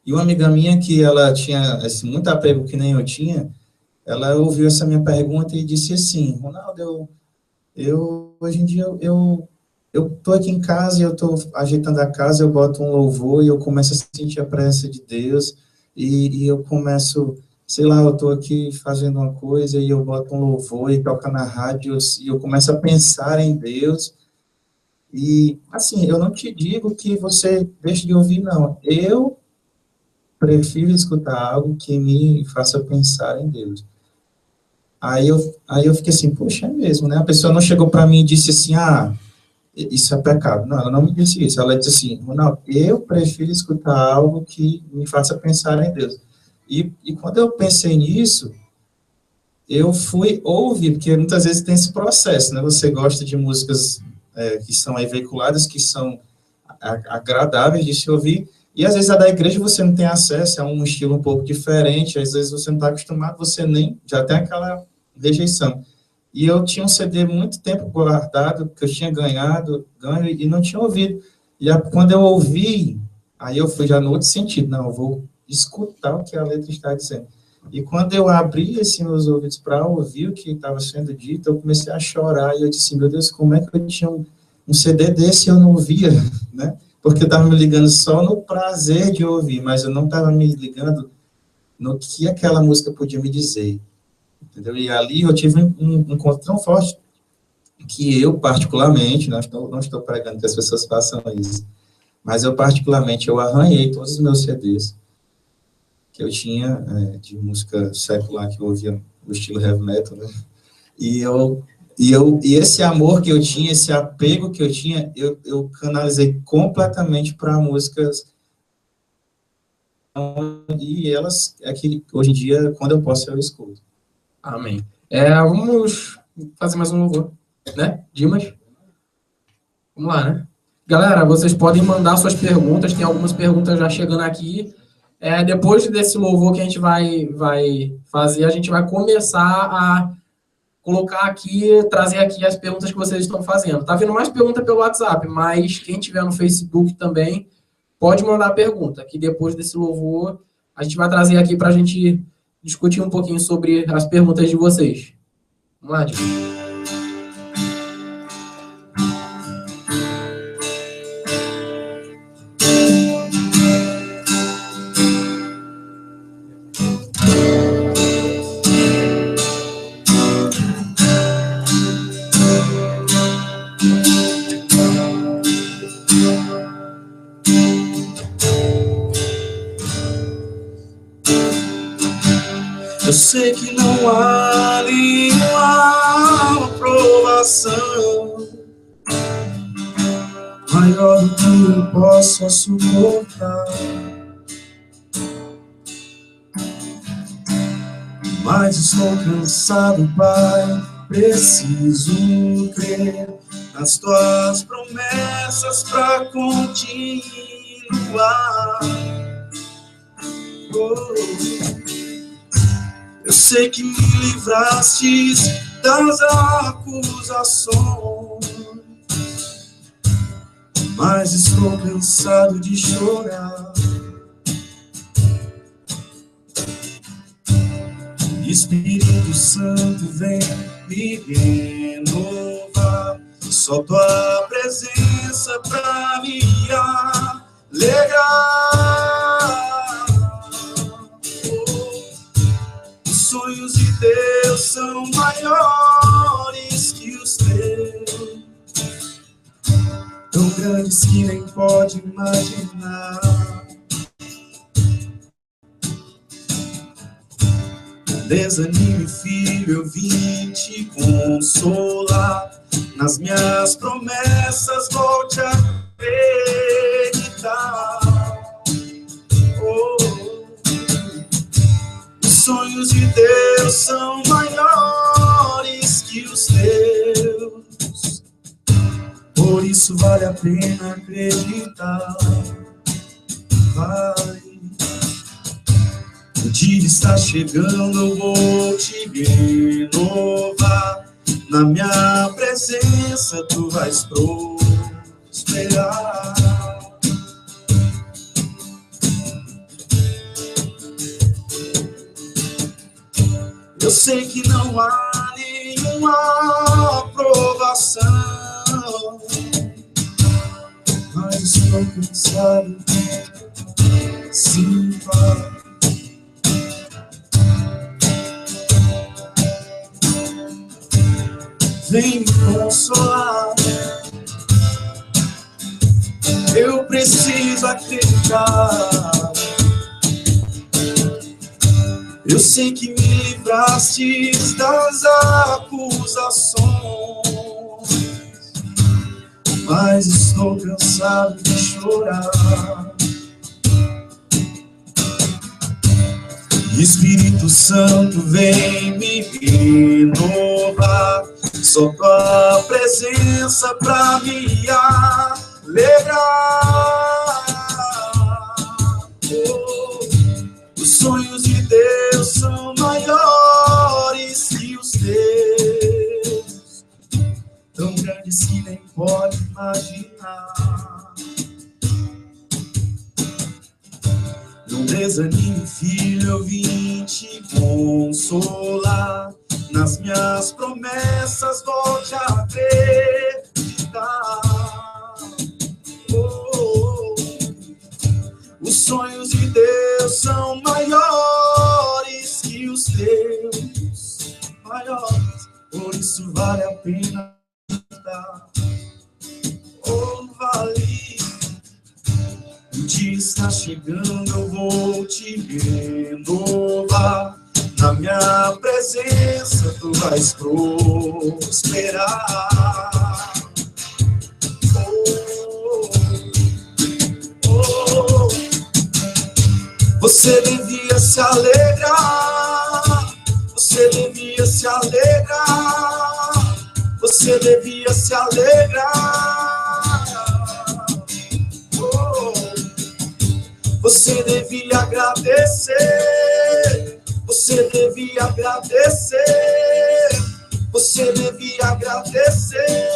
E uma amiga minha, que ela tinha muito apego que nem eu tinha, ela ouviu essa minha pergunta e disse assim: Ronaldo, hoje em dia, eu estou aqui em casa, eu estou ajeitando a casa, eu boto um louvor e eu começo a sentir a presença de Deus, e eu começo sei lá, eu tô aqui fazendo uma coisa e eu boto um louvor e toca na rádio e eu começo a pensar em Deus. E, assim, eu não te digo que você deixe de ouvir, não. Eu prefiro escutar algo que me faça pensar em Deus. Aí eu fiquei assim, poxa, é mesmo, né? A pessoa não chegou para mim e disse assim, isso é pecado. Não, ela não me disse isso. Ela disse assim, não, eu prefiro escutar algo que me faça pensar em Deus. E quando eu pensei nisso, eu fui ouvir, porque muitas vezes tem esse processo, né? Você gosta de músicas que são aí veiculadas, que são agradáveis de se ouvir, e às vezes a da igreja você não tem acesso, é um estilo um pouco diferente, às vezes você não está acostumado, você nem, já tem aquela rejeição. E eu tinha um CD muito tempo guardado, que eu tinha ganho e não tinha ouvido. E quando eu ouvi, aí eu fui já no outro sentido, não, eu vou escutar o que a letra está dizendo. E quando eu abri assim, meus ouvidos para ouvir o que estava sendo dito, eu comecei a chorar, e eu disse, meu Deus, como é que eu tinha um CD desse e eu não ouvia, né? Porque eu estava me ligando só no prazer de ouvir, mas eu não estava me ligando no que aquela música podia me dizer, entendeu? E ali eu tive um encontro tão forte que eu, particularmente, não estou pregando que as pessoas façam isso, mas eu, particularmente, eu arranhei todos os meus CDs que eu tinha de música secular, que eu ouvia no estilo heavy metal, né? E esse amor que eu tinha, esse apego que eu tinha, eu canalizei completamente para músicas, e elas, hoje em dia, quando eu posso, eu escuto. Amém. Vamos fazer mais um louvor, né? Dimas? Vamos lá, né? Galera, vocês podem mandar suas perguntas, tem algumas perguntas já chegando aqui. Depois desse louvor que a gente vai fazer, a gente vai começar a colocar aqui, trazer aqui as perguntas que vocês estão fazendo. Tá vindo mais pergunta pelo WhatsApp, mas quem tiver no Facebook também pode mandar pergunta, que depois desse louvor a gente vai trazer aqui para a gente discutir um pouquinho sobre as perguntas de vocês. Vamos lá, Dimas. Eu sei que não há nenhuma aprovação maior do que eu possa suportar, mas estou cansado, Pai, preciso crer nas tuas promessas para continuar. Eu sei que me livraste das acusações, mas estou cansado de chorar. Espírito Santo, vem me renovar. Só tua presença pra me alegrar. Os sonhos de Deus são maiores que os teus, tão grandes que nem pode imaginar. Desanime, filho, eu vim te consolar. Nas minhas promessas vou te acreditar. Os sonhos de Deus são maiores que os teus, por isso vale a pena acreditar. Vai. O dia está chegando, eu vou te renovar. Na minha presença tu vais prosperar. Eu sei que não há nenhuma aprovação, mas estou cansado. Sim, Pai. vem me consolar. Eu preciso acreditar. Eu sei que me livraste das acusações, mas estou cansado de chorar. Espírito Santo, vem me renovar. Só tua presença pra me alegrar. Os sonhos de Deus são maiores que os teus, tão grandes que nem pode imaginar. Não desanime, filho, eu vim te consolar. Nas minhas promessas volte a acreditar. Os sonhos de Deus são maiores que os teus, maiores, por isso vale a pena acreditar. Oh, vale. O dia está chegando, eu vou te renovar. Na minha presença tu vais prosperar. Você devia se alegrar. Você devia se alegrar. Você devia se alegrar. Você devia agradecer. Você devia agradecer. Você devia agradecer.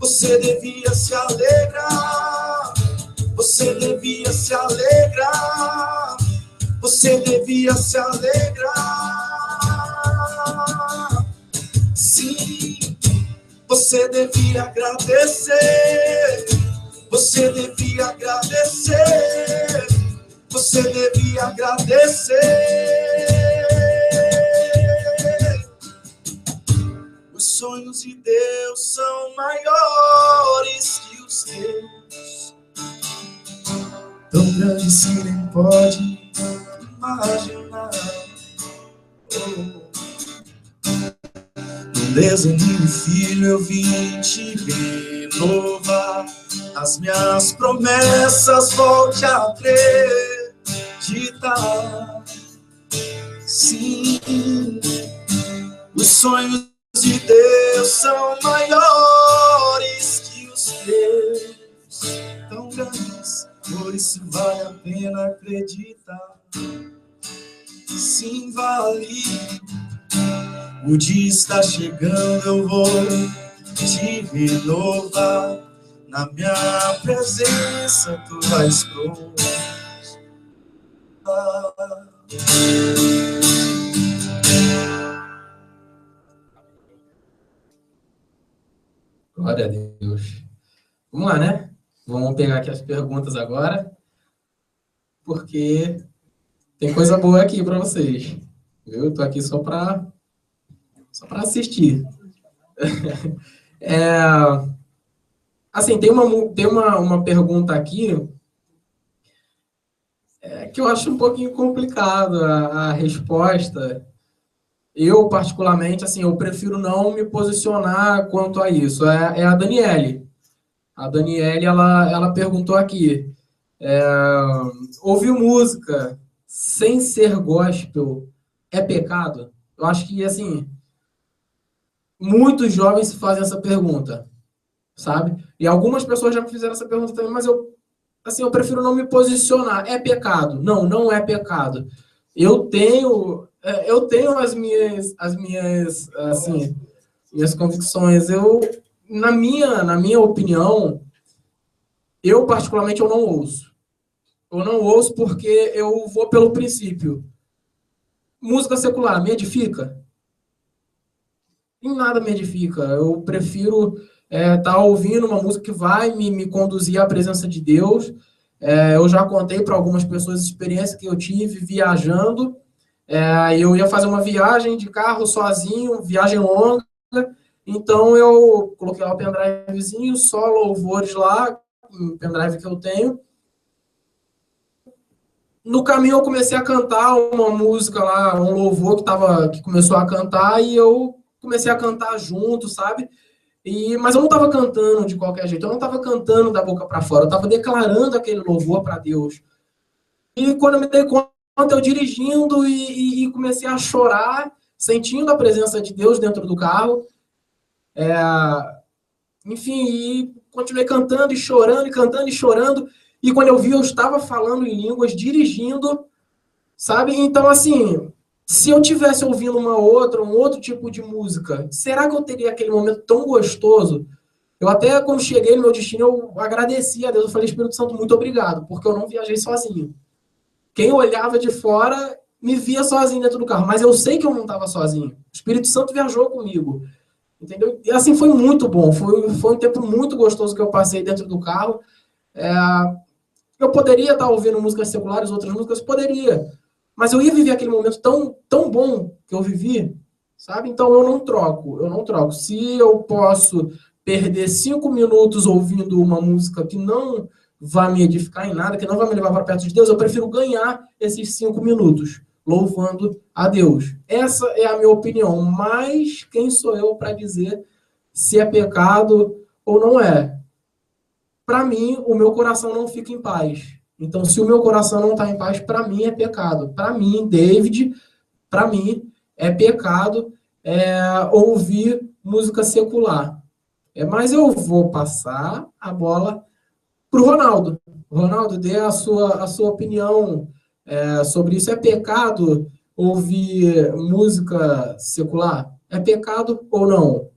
Você devia se alegrar. Você devia se alegrar. Você devia se alegrar. Sim, você devia agradecer. Você devia agradecer. Você devia agradecer. Os sonhos de Deus são maiores que os teus, tão grandes que nem pode imaginar. Não desanime, filho, eu vim te renovar. As minhas promessas volte a acreditar. Sim, os sonhos de Deus são maiores que os teus, tão grandes, por isso vale a pena acreditar. Sim, vale. O dia está chegando, eu vou te renovar. Na minha presença tu vais prosperar. Glória a Deus. Vamos lá, né? Vamos pegar aqui as perguntas agora, porque tem coisa boa aqui para vocês. Eu tô aqui só para assistir. Assim, tem uma pergunta aqui que eu acho um pouquinho complicado a resposta. Eu, particularmente, assim, eu prefiro não me posicionar quanto a isso. É a Daniele. A Daniele, ela perguntou aqui, ouvir música sem ser gospel é pecado? Eu acho que, assim, muitos jovens se fazem essa pergunta, sabe? E algumas pessoas já me fizeram essa pergunta também, mas eu prefiro não me posicionar. É pecado? Não, não é pecado. Eu tenho as minhas assim, minhas convicções. Na minha opinião, eu particularmente eu não ouço. Eu não ouço porque eu vou pelo princípio. Música secular me edifica? Em nada me edifica. Eu prefiro estar ouvindo uma música que vai me conduzir à presença de Deus. Eu já contei para algumas pessoas a experiência que eu tive viajando. Eu ia fazer uma viagem de carro sozinho, viagem longa, então eu coloquei lá o pendrivezinho, só louvores lá, um pendrive que eu tenho. No caminho eu comecei a cantar uma música lá, um louvor que começou a cantar, e eu comecei a cantar junto, sabe? Mas eu não estava cantando de qualquer jeito, eu não estava cantando da boca para fora, eu estava declarando aquele louvor para Deus. E quando eu me dei conta, eu dirigindo e comecei a chorar, sentindo a presença de Deus dentro do carro. Enfim, e continuei cantando e chorando, e cantando e chorando. E quando eu vi, eu estava falando em línguas, dirigindo, sabe? Então, assim, se eu tivesse ouvindo um outro tipo de música, será que eu teria aquele momento tão gostoso? Eu até, quando cheguei no meu destino, eu agradeci a Deus. Eu falei, Espírito Santo, muito obrigado, porque eu não viajei sozinho. Quem olhava de fora me via sozinho dentro do carro, mas eu sei que eu não estava sozinho. O Espírito Santo viajou comigo, entendeu? E assim, foi muito bom. Foi um tempo muito gostoso que eu passei dentro do carro. Eu poderia estar ouvindo músicas seculares, outras músicas, poderia. Mas eu ia viver aquele momento tão bom que eu vivi, sabe? Então eu não troco. Se eu posso perder 5 minutos ouvindo uma música que não vai me edificar em nada, que não vai me levar para perto de Deus, eu prefiro ganhar esses 5 minutos louvando a Deus. Essa é a minha opinião. Mas quem sou eu para dizer se é pecado ou não é? Para mim, o meu coração não fica em paz. Então, se o meu coração não está em paz, para mim é pecado. Para mim, David, para mim é pecado ouvir música secular. Mas eu vou passar a bola para o Ronaldo. Ronaldo, dê a sua opinião sobre isso. É pecado ouvir música secular? É pecado ou não?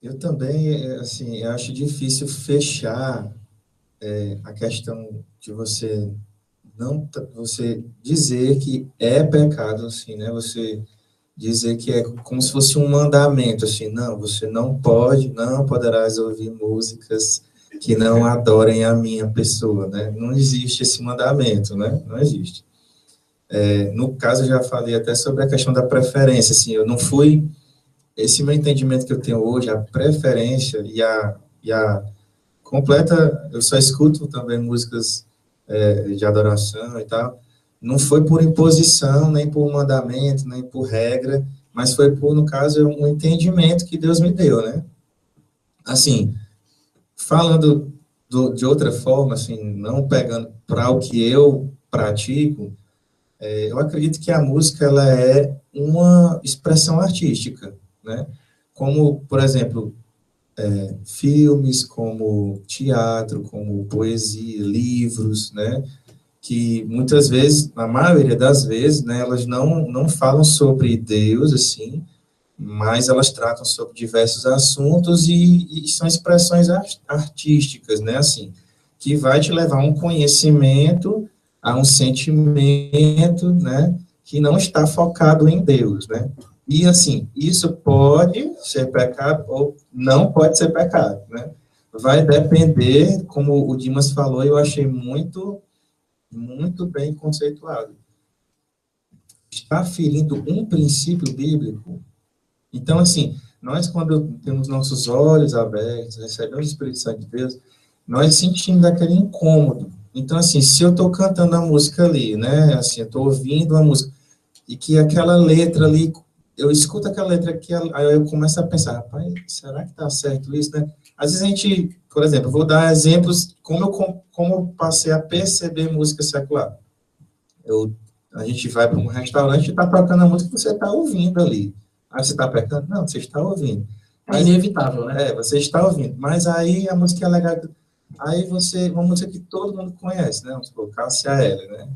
Eu também, assim, eu acho difícil fechar a questão de você você dizer que é pecado, assim, né? Você dizer que é como se fosse um mandamento, assim, não, você não poderás ouvir músicas que não adorem a minha pessoa, né? Não existe esse mandamento, né? Não existe. No caso, eu já falei até sobre a questão da preferência, assim, eu não fui, esse meu entendimento que eu tenho hoje, a preferência e a completa, eu só escuto também músicas de adoração e tal, não foi por imposição, nem por mandamento, nem por regra, mas foi por, no caso, um entendimento que Deus me deu, né? Assim, falando de outra forma, assim, não pegando para o que eu pratico, eu acredito que a música, ela é uma expressão artística, né? Como, por exemplo, filmes, como teatro, como poesia, livros, né? Que muitas vezes, na maioria das vezes, né, elas não falam sobre Deus, assim, mas elas tratam sobre diversos assuntos e são expressões artísticas, né, assim, que vai te levar a um conhecimento, a um sentimento, né, que não está focado em Deus, né. E, assim, isso pode ser pecado ou não pode ser pecado, né. Vai depender, como o Dimas falou, eu achei muito bem conceituado. Está ferindo um princípio bíblico. Então, assim, nós, quando temos nossos olhos abertos, recebemos o Espírito Santo de Deus, nós sentimos aquele incômodo. Então, assim, se eu estou cantando a música ali, né, assim, eu estou ouvindo a música, e que aquela letra ali, eu escuto aquela letra aqui, aí eu começo a pensar, rapaz, será que está certo isso, né? Às vezes a gente, por exemplo, eu vou dar exemplos como eu passei a perceber música secular. A gente vai para um restaurante e está tocando a música que você está ouvindo ali. Aí você está pecando? Não, você está ouvindo. É inevitável, né? Você está ouvindo. Mas aí a música é legal. Aí uma música que todo mundo conhece, né? Vamos supor, Cássia Eller, né?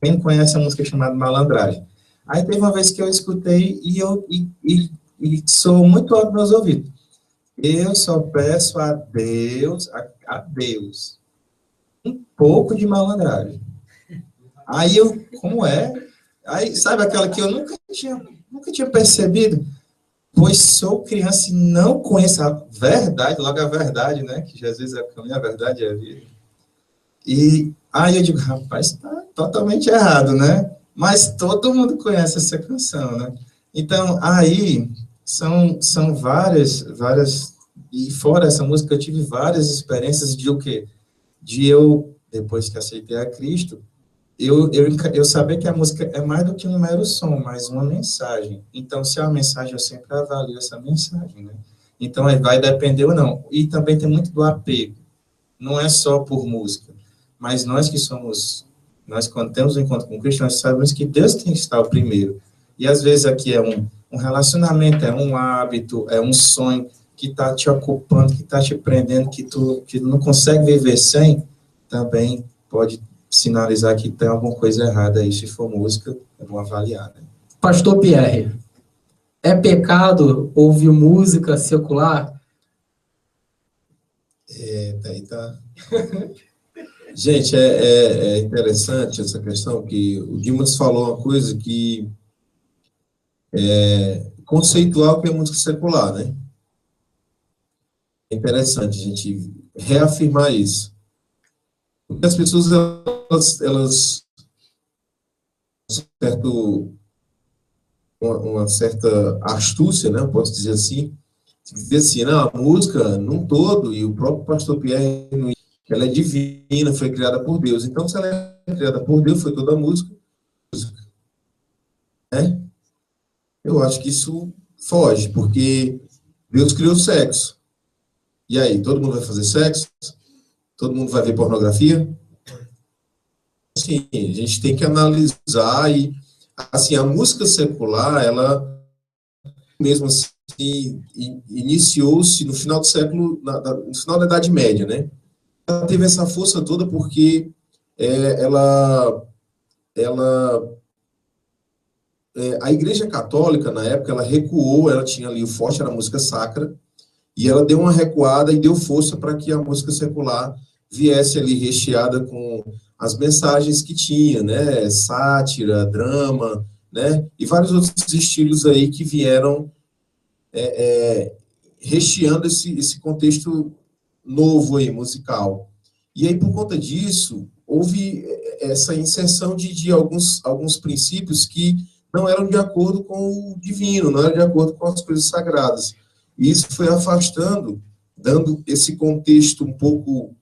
Quem conhece a música chamada Malandragem? Aí teve uma vez que eu escutei e soou muito alto nos meus ouvidos. Eu só peço a Deus, um pouco de malandragem. Aí como é? Aí, sabe aquela que eu nunca tinha percebido? Pois sou criança e não conheço a verdade, logo a verdade, né? Que Jesus é o caminho, a verdade é a vida. E aí eu digo, rapaz, tá totalmente errado, né? Mas todo mundo conhece essa canção, né? Então, aí são várias, e fora essa música eu tive várias experiências de o quê? De eu, depois que aceitei a Cristo, eu saber que a música é mais do que um mero som, mas uma mensagem. Então, se é uma mensagem, eu sempre avalio essa mensagem, né? Então, aí vai depender ou não. E também tem muito do apego. Não é só por música, mas nós que somos, nós quando temos um encontro com Cristo, nós sabemos que Deus tem que estar o primeiro. E às vezes aqui é um relacionamento, é um hábito, é um sonho que está te ocupando, que está te prendendo, que tu não consegue viver sem, também pode sinalizar que tem alguma coisa errada aí. Se for música, é bom avaliar, né? Pastor Pierre, é pecado ouvir música secular? Daí tá. Gente, é interessante essa questão, que o Dimas falou uma coisa que é conceitual, que é música secular, né? É interessante a gente reafirmar isso. Porque as pessoas, elas uma certa astúcia, né? Posso dizer assim, dizer assim, não, a música num todo, e o próprio pastor Pierre, ela é divina, foi criada por Deus. Então, se ela é criada por Deus, foi toda música, né? Eu acho que isso foge, porque Deus criou o sexo. E aí, todo mundo vai fazer sexo? Todo mundo vai ver pornografia? Assim, a gente tem que analisar e, assim, a música secular, ela, mesmo assim, iniciou-se no final do século, no final da Idade Média, né? Ela teve essa força toda porque a Igreja Católica, na época, ela recuou, ela tinha ali o forte, era a música sacra, e ela deu uma recuada e deu força para que a música secular viesse ali recheada com as mensagens que tinha, né? Sátira, drama, né? E vários outros estilos aí que vieram recheando esse contexto novo aí, musical. E aí, por conta disso, houve essa inserção de alguns princípios que não eram de acordo com o divino, não eram de acordo com as coisas sagradas. E isso foi afastando, dando esse contexto um pouco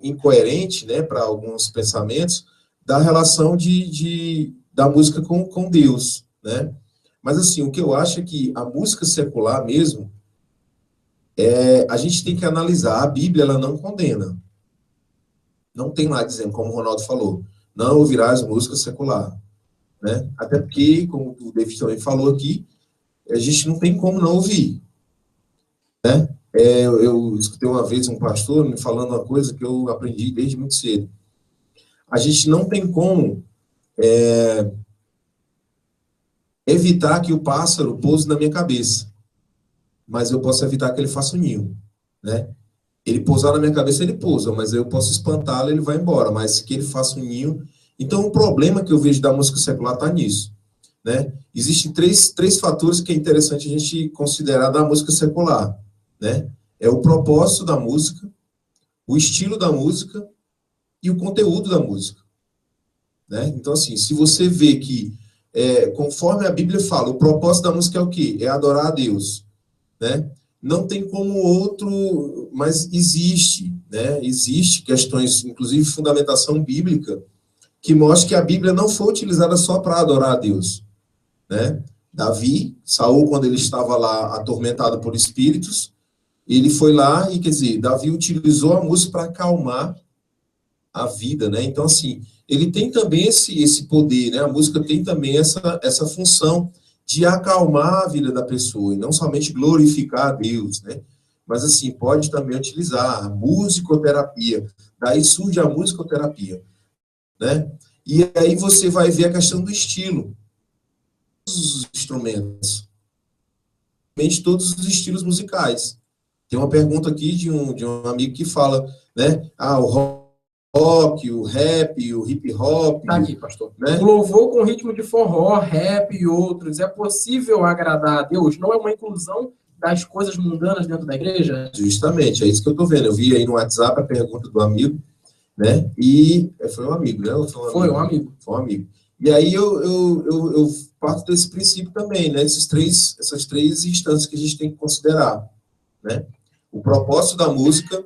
incoerente, né, para alguns pensamentos, da relação da música com Deus, né? Mas, assim, o que eu acho é que a música secular mesmo, a gente tem que analisar. A Bíblia, ela não condena. Não tem lá dizendo, como o Ronaldo falou, não ouvirás música secular, né? Até porque, como o David também falou aqui, a gente não tem como não ouvir, né? Eu escutei uma vez um pastor me falando uma coisa que eu aprendi desde muito cedo. A gente não tem como evitar que o pássaro pouse na minha cabeça, mas eu posso evitar que ele faça um ninho, né? Ele pousar na minha cabeça, ele pousa, mas eu posso espantá-lo, ele vai embora, mas que ele faça um ninho. Então, o problema que eu vejo da música secular está nisso, né? Existem três fatores que é interessante a gente considerar da música secular, né? É o propósito da música, o estilo da música e o conteúdo da música, né? Então, assim, se você vê que, conforme a Bíblia fala, o propósito da música é o quê? É adorar a Deus, né? Não tem como outro, mas existe, né? Existe questões, inclusive fundamentação bíblica, que mostra que a Bíblia não foi utilizada só para adorar a Deus, né? Saul, quando ele estava lá atormentado por espíritos, ele foi lá e, quer dizer, Davi utilizou a música para acalmar a vida, né? Então, assim, ele tem também esse poder, né? A música tem também essa função de acalmar a vida da pessoa, e não somente glorificar a Deus, né? Mas, assim, pode também utilizar a musicoterapia. Daí surge a musicoterapia, né? E aí você vai ver a questão do estilo. Todos os instrumentos. Todos os estilos musicais. Tem uma pergunta aqui de um amigo que fala, né? O rock, o rap, o hip hop. Tá aqui, pastor. Né? O louvor com ritmo de forró, rap e outros, é possível agradar a Deus? Não é uma inclusão das coisas mundanas dentro da igreja? Justamente, é isso que eu estou vendo. Eu vi aí no WhatsApp a pergunta do amigo, né? E foi um amigo, né? Foi um amigo. Foi um amigo. E aí eu parto desse princípio também, né? Essas três instâncias que a gente tem que considerar, né? O propósito da música,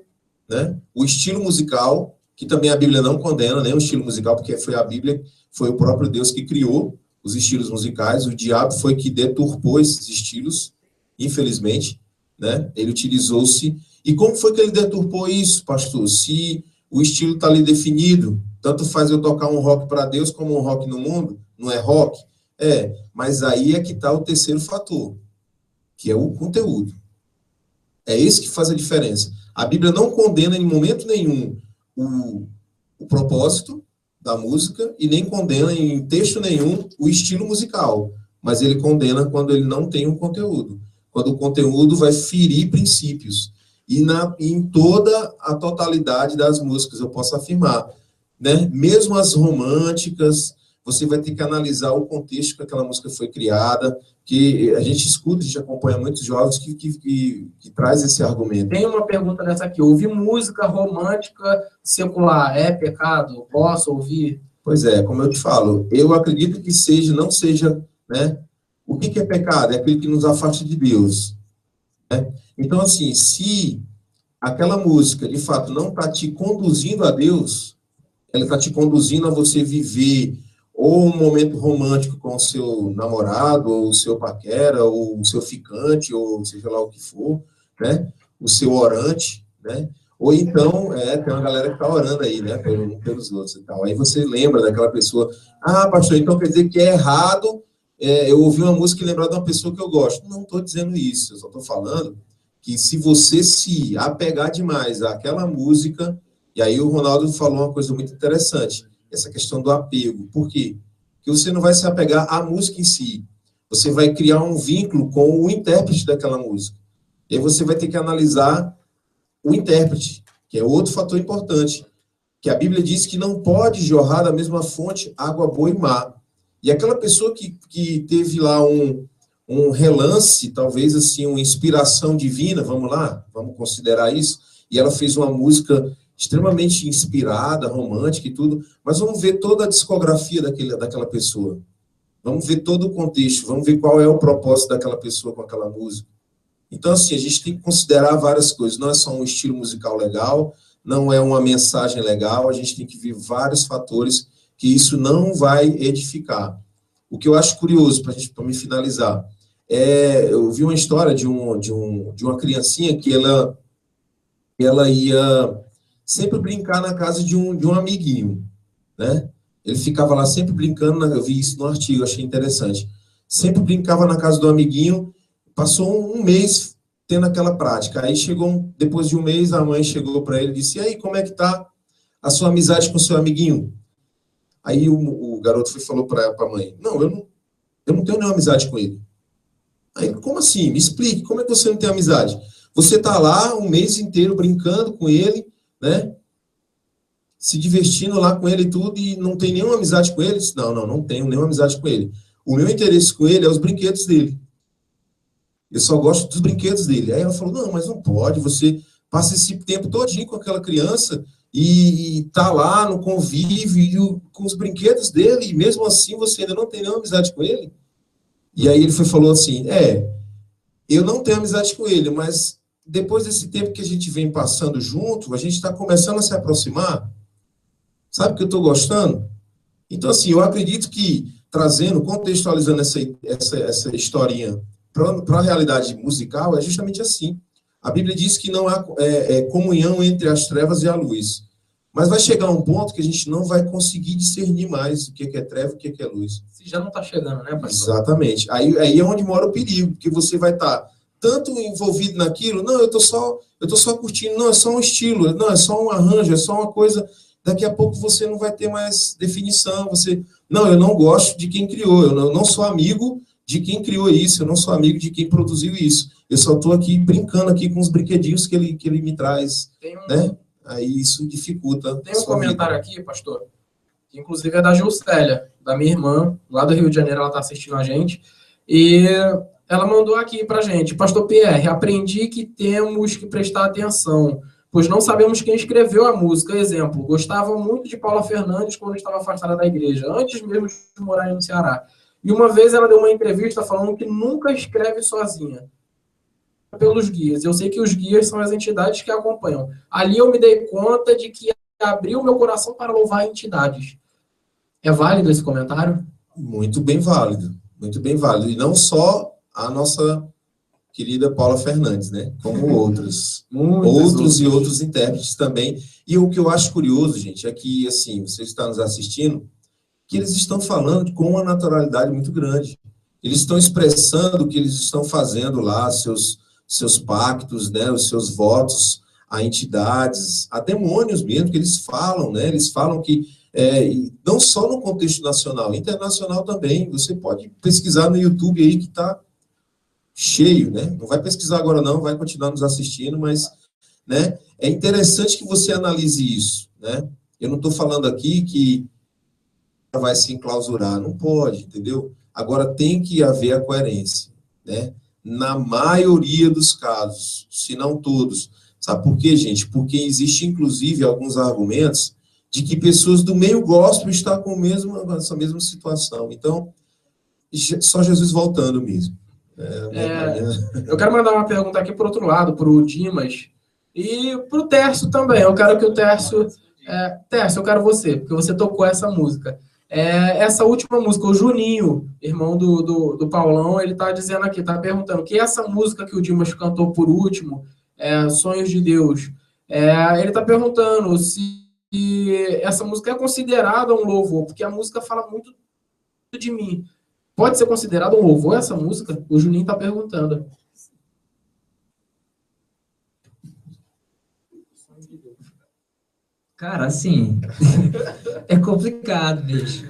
né? O estilo musical, que também a Bíblia não condena, né? O estilo musical, porque foi a Bíblia, foi o próprio Deus que criou os estilos musicais. O diabo foi que deturpou esses estilos, infelizmente, né? Ele utilizou-se. E como foi que ele deturpou isso, pastor? Se o estilo está ali definido, tanto faz eu tocar um rock para Deus como um rock no mundo, não é rock? Mas aí é que está o terceiro fator, que é o conteúdo. É esse que faz a diferença. A Bíblia não condena em momento nenhum o propósito da música e nem condena em texto nenhum o estilo musical, mas ele condena quando ele não tem um conteúdo, quando o conteúdo vai ferir princípios. E em toda a totalidade das músicas, eu posso afirmar, né? Mesmo as românticas, você vai ter que analisar o contexto que aquela música foi criada, que a gente escuta, a gente acompanha muitos jovens que traz esse argumento. Tem uma pergunta nessa aqui. Ouvir música romântica secular é pecado? Posso ouvir? Pois é, como eu te falo, eu acredito que não seja, né? O que é pecado? É aquilo que nos afasta de Deus, né? Então, assim, se aquela música, de fato, não está te conduzindo a Deus, ela está te conduzindo a você viver ou um momento romântico com o seu namorado, ou o seu paquera, ou o seu ficante, ou seja lá o que for, né? O seu orante, né? Ou então, tem uma galera que está orando aí, né? Pelos outros e tal. Aí você lembra daquela pessoa, pastor, então quer dizer que é errado eu ouvi uma música e lembrar de uma pessoa que eu gosto. Não estou dizendo isso, eu só estou falando que se você se apegar demais àquela música, e aí o Ronaldo falou uma coisa muito interessante, essa questão do apego. Por quê? Porque você não vai se apegar à música em si, você vai criar um vínculo com o intérprete daquela música. E aí você vai ter que analisar o intérprete, que é outro fator importante, que a Bíblia diz que não pode jorrar da mesma fonte água boa e má. E aquela pessoa que teve lá um relance, talvez assim, uma inspiração divina, vamos lá, vamos considerar isso, e ela fez uma música extremamente inspirada, romântica e tudo, mas vamos ver toda a discografia daquela pessoa, vamos ver todo o contexto, vamos ver qual é o propósito daquela pessoa com aquela música. Então, assim, a gente tem que considerar várias coisas, não é só um estilo musical legal, não é uma mensagem legal, a gente tem que ver vários fatores que isso não vai edificar. O que eu acho curioso, para me finalizar, eu vi uma história de uma criancinha que ela ia sempre brincar na casa de um amiguinho, né? Ele ficava lá sempre brincando, eu vi isso no artigo, achei interessante. Sempre brincava na casa do amiguinho, passou um mês tendo aquela prática. Aí depois de um mês, a mãe chegou para ele e disse, e aí, como é que tá a sua amizade com o seu amiguinho? Aí o garoto falou para a mãe, não, eu não tenho nenhuma amizade com ele. Aí, como assim? Me explique, como é que você não tem amizade? Você está lá um mês inteiro brincando com ele, né? Se divertindo lá com ele e tudo, e não tem nenhuma amizade com ele? Não tenho nenhuma amizade com ele. O meu interesse com ele é os brinquedos dele. Eu só gosto dos brinquedos dele. Aí ela falou, não, mas não pode, você passa esse tempo todinho com aquela criança e tá lá no convívio com os brinquedos dele, e mesmo assim você ainda não tem nenhuma amizade com ele? E aí ele falou assim, eu não tenho amizade com ele, mas depois desse tempo que a gente vem passando junto, a gente está começando a se aproximar, sabe que eu estou gostando? Então, assim, eu acredito que contextualizando essa historinha para a realidade musical, é justamente assim. A Bíblia diz que não há comunhão entre as trevas e a luz. Mas vai chegar um ponto que a gente não vai conseguir discernir mais o que é treva e o que é luz. Se já não está chegando, né, pastor? Exatamente. Aí é onde mora o perigo, porque você vai estar tanto envolvido naquilo, não, eu tô só curtindo, não, é só um estilo, não, é só um arranjo, é só uma coisa. Daqui a pouco você não vai ter mais definição. Não, eu não gosto de quem criou, eu não sou amigo de quem criou isso, eu não sou amigo de quem produziu isso. Eu só estou aqui brincando aqui com os brinquedinhos que ele me traz, né? Aí isso dificulta. Tem um comentário aqui, pastor, que inclusive é da Juscelia, da minha irmã, lá do Rio de Janeiro, ela está assistindo a gente, e ela mandou aqui pra gente, pastor Pierre, aprendi que temos que prestar atenção pois não sabemos quem escreveu a música. Exemplo, gostava muito de Paula Fernandes quando estava afastada da igreja, antes mesmo de morar no Ceará. E uma vez ela deu uma entrevista falando que nunca escreve sozinha, pelos guias. Eu sei que os guias são as entidades que a acompanham. Ali eu me dei conta de que abriu meu coração para louvar entidades. É válido esse comentário? Muito bem válido, muito bem válido. E não só a nossa querida Paula Fernandes, né? Como outros e outros intérpretes também. E o que eu acho curioso, gente, é que, assim, você está nos assistindo, que eles estão falando com uma naturalidade muito grande. Eles estão expressando o que eles estão fazendo lá, seus pactos, né? Os seus votos a entidades, a demônios mesmo, que eles falam, né? Eles falam que, não só no contexto nacional, internacional também. Você pode pesquisar no YouTube aí que está cheio, né? Não vai pesquisar agora não, vai continuar nos assistindo, mas, né? É interessante que você analise isso, né? Eu não estou falando aqui que vai se enclausurar, não pode, entendeu? Agora tem que haver a coerência, né? Na maioria dos casos, se não todos. Sabe por quê, gente? Porque existe, inclusive, alguns argumentos de que pessoas do meio gospel estão com essa mesma situação. Então, só Jesus voltando mesmo. Eu quero mandar uma pergunta aqui para o outro lado, para o Dimas e para o Tércio também. Eu quero que o Tércio... Tércio, eu quero você, porque você tocou essa música. Essa última música, o Juninho, irmão do Paulão, ele está dizendo aqui, está perguntando que essa música que o Dimas cantou por último, Sonhos de Deus, ele está perguntando se essa música é considerada um louvor, porque a música fala muito de mim. Pode ser considerado um louvor essa música? O Juninho está perguntando. Cara, assim, é complicado, bicho.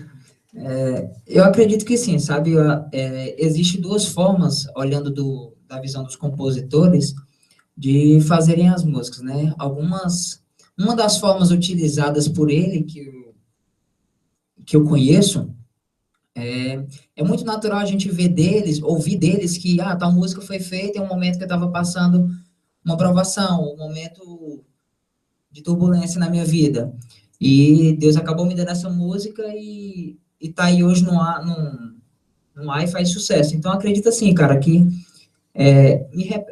Eu acredito que sim, sabe? Existem duas formas, olhando da visão dos compositores, de fazerem as músicas, né? Uma das formas utilizadas por ele, que eu conheço, é muito natural a gente ouvir deles que, tal música foi feita em um momento que eu estava passando uma provação, um momento de turbulência na minha vida. E Deus acabou me dando essa música e tá aí hoje no ar e faz sucesso. Então, acredito assim, cara, que...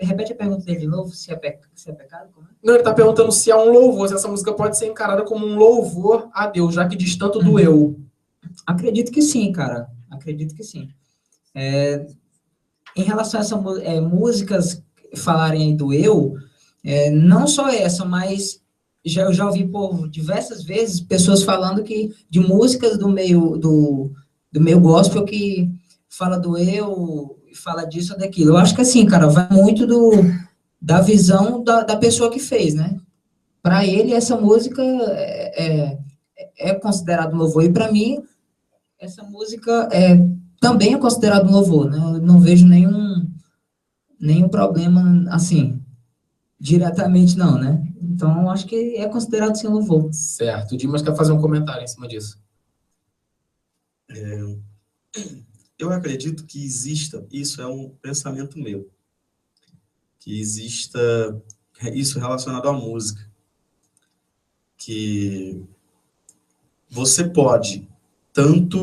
repete a pergunta dele de novo, se é pecado? Como é? Não, ele está perguntando se é um louvor, se essa música pode ser encarada como um louvor a Deus, já que diz tanto do eu. Acredito que sim, cara. Acredito que sim. Em relação a essas músicas falarem aí do eu, não só essa, mas eu já ouvi por diversas vezes pessoas falando de músicas do meio gospel que fala do eu, fala disso ou daquilo. Eu acho que assim, cara, vai muito da visão da pessoa que fez, né? Para ele, essa música é considerada um louvor. E para mim, essa música também é considerada um louvor, né? Eu não vejo nenhum problema, assim, diretamente não, né? Então, eu acho que é considerado, sim, um louvor. Certo. O Dimas quer fazer um comentário em cima disso. Eu acredito que exista, isso é um pensamento meu, que exista isso relacionado à música, que você pode tanto...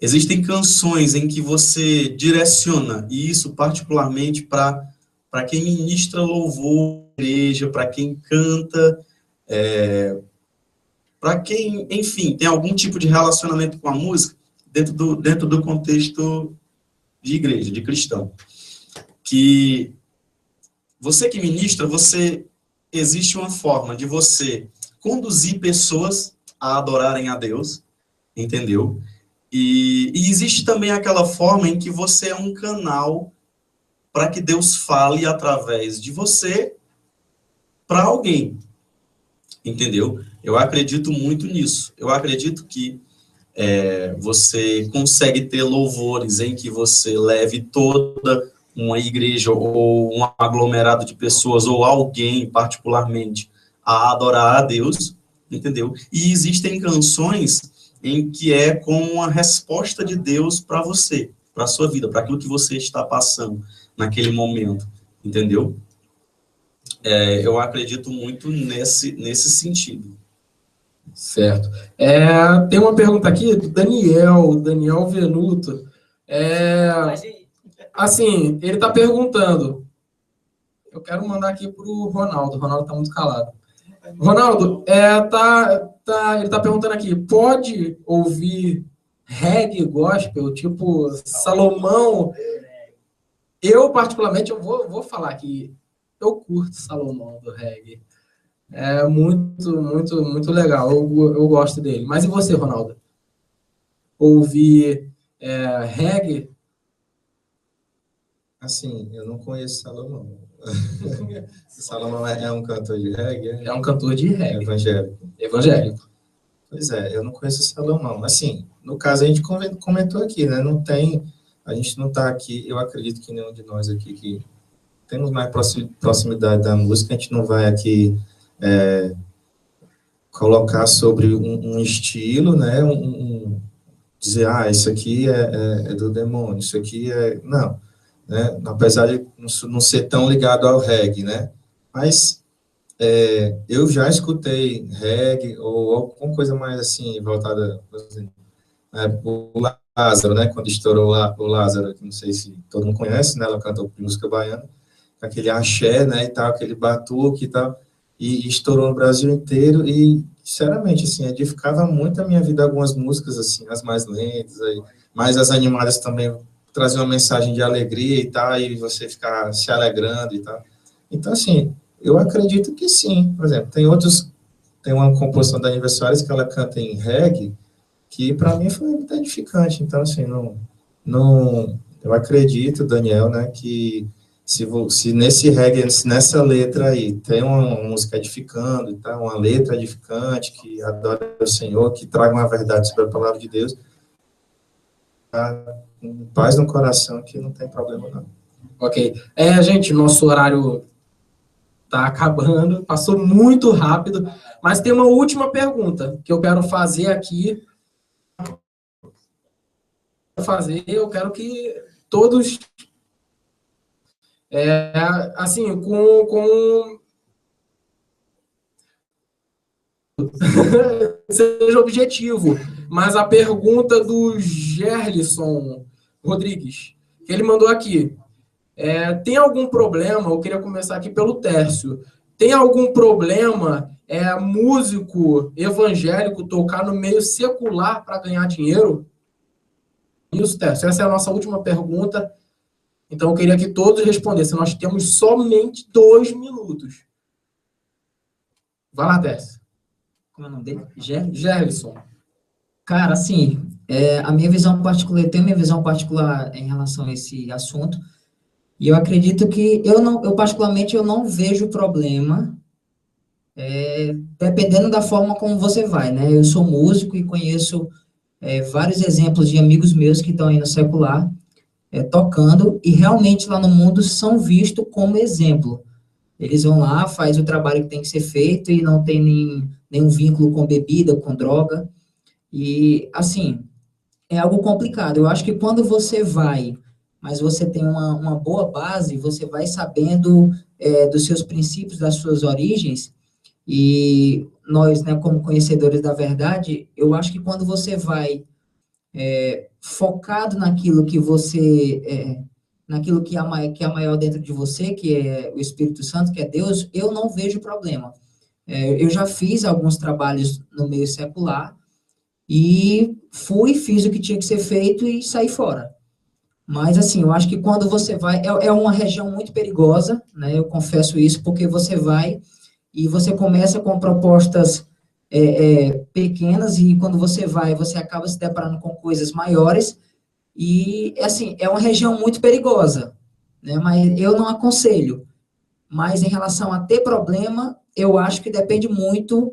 existem canções em que você direciona, e isso particularmente para quem ministra louvor na igreja, para quem canta, para quem, enfim, tem algum tipo de relacionamento com a música dentro do contexto de igreja, de cristão. Que você que ministra, existe uma forma de você conduzir pessoas a adorarem a Deus, entendeu? E existe também aquela forma em que você é um canal para que Deus fale através de você para alguém, entendeu? Eu acredito muito nisso. Eu acredito que você consegue ter louvores em que você leve toda uma igreja ou um aglomerado de pessoas ou alguém particularmente a adorar a Deus, entendeu? E existem canções em que é como uma resposta de Deus para você, para a sua vida, para aquilo que você está passando naquele momento, entendeu? Eu acredito muito nesse sentido. Certo. Tem uma pergunta aqui do Daniel Venuto. Assim, ele está perguntando. Eu quero mandar aqui para o Ronaldo. O Ronaldo está muito calado. Ronaldo, ele está perguntando aqui, pode ouvir reggae gospel, tipo Salomão? Eu, particularmente, eu vou falar que eu curto Salomão do reggae. É muito, muito, muito legal. Eu gosto dele. Mas e você, Ronaldo? Ouvir reggae? Assim, eu não conheço Salomão. Salomão é um cantor de reggae? É um cantor de reggae. Evangélico. Pois é, eu não conheço Salomão. Assim, no caso, a gente comentou aqui, né? A gente não está aqui, eu acredito que nenhum de nós aqui que temos mais proximidade da música, a gente não vai aqui colocar sobre um estilo, né? Dizer, isso aqui é do demônio, isso aqui não, né? Apesar de não ser tão ligado ao reggae, né? Mas eu já escutei reggae ou alguma coisa mais assim, voltada, assim, o Lázaro, né? Quando estourou o Lázaro, que não sei se todo mundo conhece, né? Ela cantou música baiana, aquele axé, né? E tal, aquele batuque e tal, e estourou no Brasil inteiro e, sinceramente, assim, edificava muito a minha vida algumas músicas, assim, as mais lentas, mas as animadas também traziam uma mensagem de alegria e tal, e você ficar se alegrando e tal. Então, assim, eu acredito que sim. Por exemplo, tem uma composição da Aniversários que ela canta em reggae, que para mim foi muito edificante. Então, assim, eu acredito, Daniel, né, que se nesse reggae, nessa letra aí, tem uma música edificando, tá? Uma letra edificante, que adora o Senhor, que traga uma verdade sobre a palavra de Deus, com paz no coração, que não tem problema, não. Ok. Gente, nosso horário está acabando, passou muito rápido, mas tem uma última pergunta que eu quero fazer aqui. Eu quero que todos assim, com seja objetivo, mas a pergunta do Gerlison Rodrigues, que ele mandou aqui, tem algum problema, eu queria começar aqui pelo Tércio, tem algum problema músico evangélico tocar no meio secular para ganhar dinheiro? Isso, Tércio, essa é a nossa última pergunta. Então, eu queria que todos respondessem. Nós temos somente 2 minutos. Vai lá, Tércio. Como é o nome dele? Gerlison. Cara, assim, a minha visão particular, eu tenho minha visão particular em relação a esse assunto, e eu acredito que eu particularmente, eu não vejo problema, dependendo da forma como você vai, né? Eu sou músico e conheço vários exemplos de amigos meus que estão aí no secular, tocando, e realmente lá no mundo são vistos como exemplo. Eles vão lá, faz o trabalho que tem que ser feito e não tem nenhum vínculo com bebida, com droga. E, assim, é algo complicado. Eu acho que quando você vai, mas você tem uma boa base, você vai sabendo dos seus princípios, das suas origens, e nós, né, como conhecedores da verdade, eu acho que quando você vai focado naquilo que você, naquilo que é maior dentro de você, que é o Espírito Santo, que é Deus, eu não vejo problema. Eu já fiz alguns trabalhos no meio secular e fiz o que tinha que ser feito e saí fora. Mas, assim, eu acho que quando você vai, é uma região muito perigosa, né? Eu confesso isso, porque você vai e você começa com propostas pequenas, e quando você vai, você acaba se deparando com coisas maiores, e, assim, é uma região muito perigosa, né? Mas eu não aconselho. Mas, em relação a ter problema, eu acho que depende muito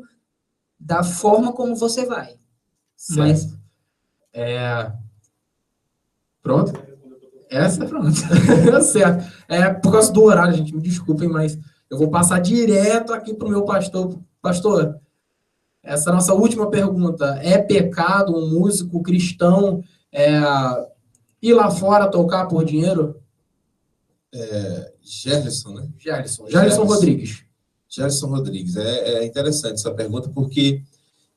da forma como você vai. Certo. Mas... Pronto? Essa? Pronto. Certo. Por causa do horário, gente, me desculpem, mas eu vou passar direto aqui para o meu pastor. Pastor, essa nossa última pergunta. É pecado um músico cristão ir lá fora tocar por dinheiro? Gerson, né? Gerson Rodrigues. Gerson Rodrigues. É interessante essa pergunta, porque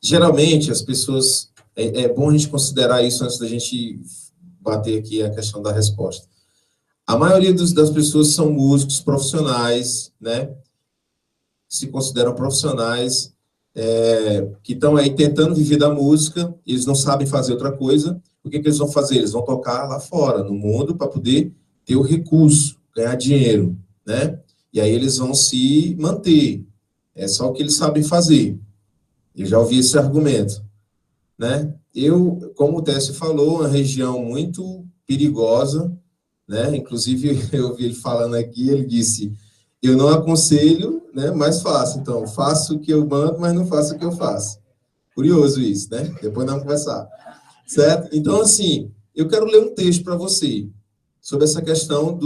geralmente as pessoas... É bom a gente considerar isso antes da gente bater aqui a questão da resposta. A maioria das pessoas são músicos profissionais, né? Se consideram profissionais, que estão aí tentando viver da música, eles não sabem fazer outra coisa. O que eles vão fazer? Eles vão tocar lá fora, no mundo, para poder ter o recurso, ganhar dinheiro, né? E aí eles vão se manter. É só o que eles sabem fazer. Eu já ouvi esse argumento, né? Como o Técio falou, uma região muito perigosa, né? Inclusive, eu ouvi ele falando aqui, ele disse, eu não aconselho, né? Mas faço. Então, faço o que eu mando, mas não faço o que eu faço. Curioso isso, né? Depois nós vamos conversar. Certo? Então, assim, eu quero ler um texto para você sobre essa questão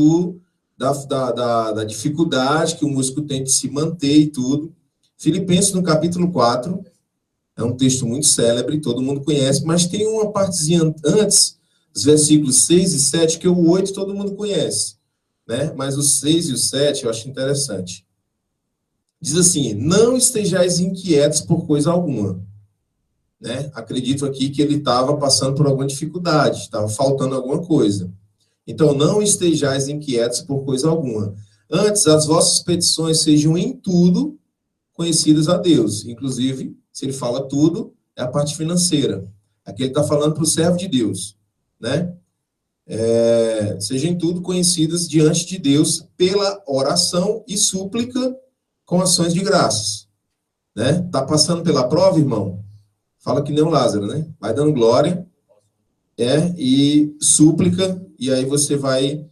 da dificuldade que o músico tem de se manter e tudo. Filipenses, no capítulo 4, é um texto muito célebre, todo mundo conhece, mas tem uma partezinha antes, os versículos 6 e 7, que o 8 todo mundo conhece, né? Mas os 6 e o 7 eu acho interessante. Diz assim, não estejais inquietos por coisa alguma. Né? Acredito aqui que ele estava passando por alguma dificuldade, estava faltando alguma coisa. Então, não estejais inquietos por coisa alguma. Antes, as vossas petições sejam em tudo conhecidas a Deus. Inclusive, se ele fala tudo, é a parte financeira. Aqui ele está falando para o servo de Deus. Né? Sejam em tudo conhecidas diante de Deus pela oração e súplica com ações de graças. Né? Tá passando pela prova, irmão? Fala que nem o Lázaro, né? Vai dando glória, e súplica, e aí você vai,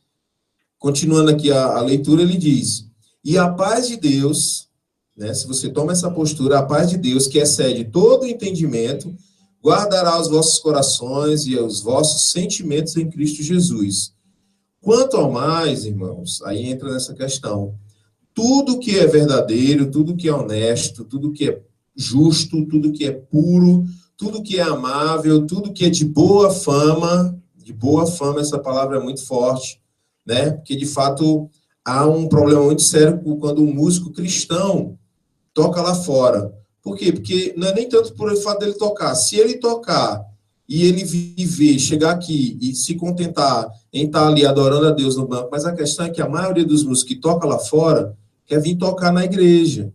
continuando aqui a leitura, ele diz, e a paz de Deus, né, se você toma essa postura, a paz de Deus, que excede todo o entendimento, guardará os vossos corações e os vossos sentimentos em Cristo Jesus. Quanto ao mais, irmãos, aí entra nessa questão, tudo que é verdadeiro, tudo que é honesto, tudo que é justo, tudo que é puro, tudo que é amável, tudo que é de boa fama, essa palavra é muito forte, né? Porque, de fato, há um problema muito sério quando um músico cristão toca lá fora. Por quê? Porque não é nem tanto por o fato dele tocar. Se ele tocar e ele viver, chegar aqui e se contentar em estar ali adorando a Deus no banco, mas a questão é que a maioria dos músicos que tocam lá fora quer vir tocar na igreja.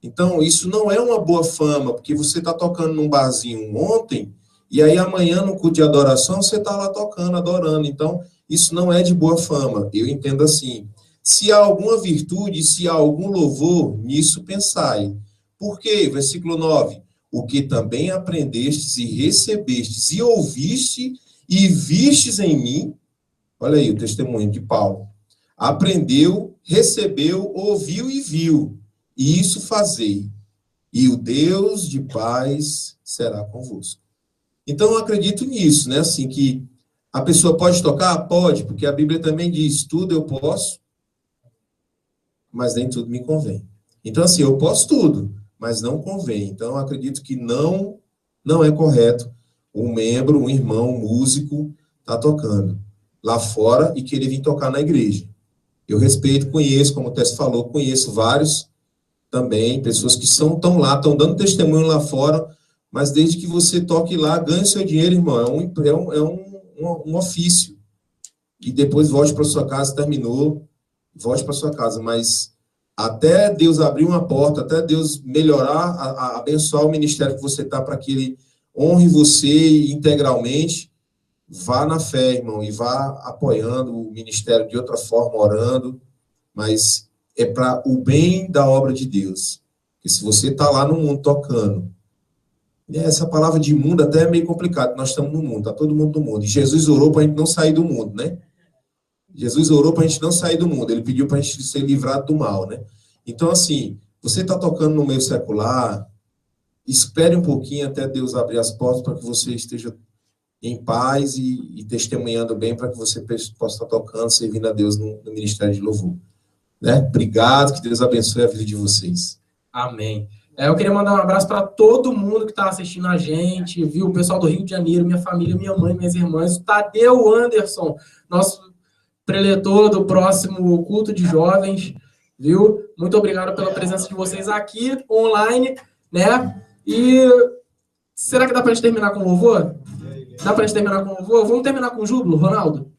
Então, isso não é uma boa fama, porque você está tocando num barzinho ontem, e aí amanhã, no culto de adoração, você está lá tocando, adorando. Então, isso não é de boa fama. Eu entendo assim. Se há alguma virtude, se há algum louvor, nisso pensai. Por quê? Versículo 9. O que também aprendestes e recebestes e ouviste e vistes em mim. Olha aí o testemunho de Paulo. Aprendeu, recebeu, ouviu e viu. E isso fazei, e o Deus de paz será convosco. Então, eu acredito nisso, né? Assim, que a pessoa pode tocar? Pode, porque a Bíblia também diz, tudo eu posso, mas nem tudo me convém. Então, assim, eu posso tudo, mas não convém. Então, eu acredito que não é correto um membro, um irmão, um músico, tá tocando lá fora e querer vir tocar na igreja. Eu respeito, conheço, como o Tess falou, conheço vários também, pessoas que estão lá, estão dando testemunho lá fora, mas desde que você toque lá, ganhe seu dinheiro, irmão, é um ofício. E depois volte para sua casa, terminou, volte para sua casa, mas até Deus abrir uma porta, até Deus melhorar, abençoar o ministério que você está, para que ele honre você integralmente, vá na fé, irmão, e vá apoiando o ministério de outra forma, orando, mas é para o bem da obra de Deus. Porque se você está lá no mundo tocando, essa palavra de mundo até é meio complicado, nós estamos no mundo, está todo mundo no mundo. E Jesus orou para a gente não sair do mundo, né? Jesus orou para a gente não sair do mundo, ele pediu para a gente ser livrado do mal, né? Então, assim, você está tocando no meio secular, espere um pouquinho até Deus abrir as portas para que você esteja em paz e testemunhando bem, para que você possa estar tocando, servindo a Deus no ministério de louvor. Né? Obrigado, que Deus abençoe a vida de vocês. Amém. Eu queria mandar um abraço para todo mundo que está assistindo a gente, viu? O pessoal do Rio de Janeiro, minha família, minha mãe, minhas irmãs, o Tadeu Anderson, nosso preletor do próximo culto de jovens, viu? Muito obrigado pela presença de vocês aqui, online, né? E será que dá pra gente terminar com louvor? Dá pra gente terminar com louvor? Vamos terminar com júbilo, Ronaldo?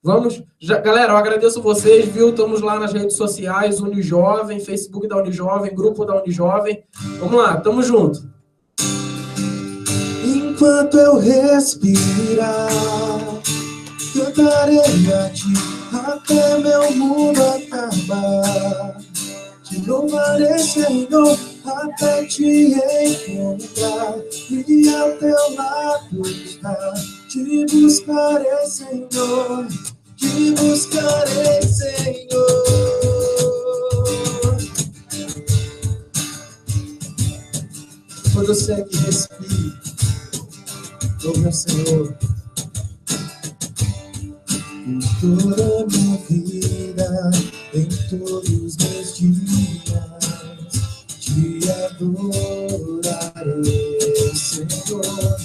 Vamos? Galera, eu agradeço vocês, viu? Estamos lá nas redes sociais, Unijovem, Facebook da Unijovem, grupo da Unijovem. Vamos lá, tamo junto. Enquanto eu respirar, cantarei a ti até meu mundo acabar. Te louvarei, Senhor, até te encontrar e ao teu lado estar. Te buscarei, Senhor, te buscarei, Senhor. Quando eu sei que respiro, oh meu Senhor, em toda a minha vida, em todos os meus dias, te adorarei, Senhor.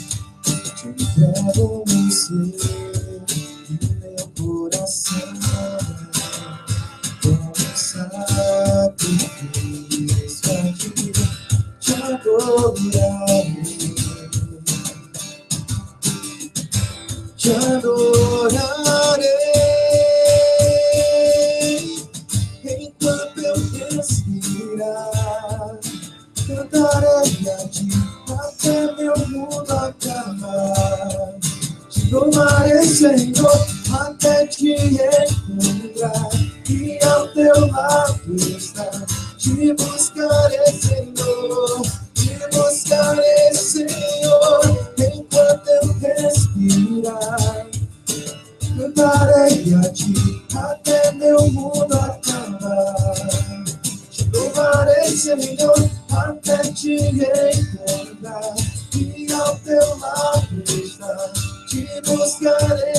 Te entrego meu ser e meu coração, como sacrifício a ti, te adorarei. Te adorarei enquanto eu respirar. Cantarei a ti até meu mundo acabar. Te louvarei, Senhor, até te encontrar e ao teu lado estar. Te buscarei, Senhor, te buscarei, Senhor, enquanto eu respirar. Cantarei a ti até meu mundo acabar. Te louvarei, Senhor, até te encontrar e ao teu lado estar. Te buscarei.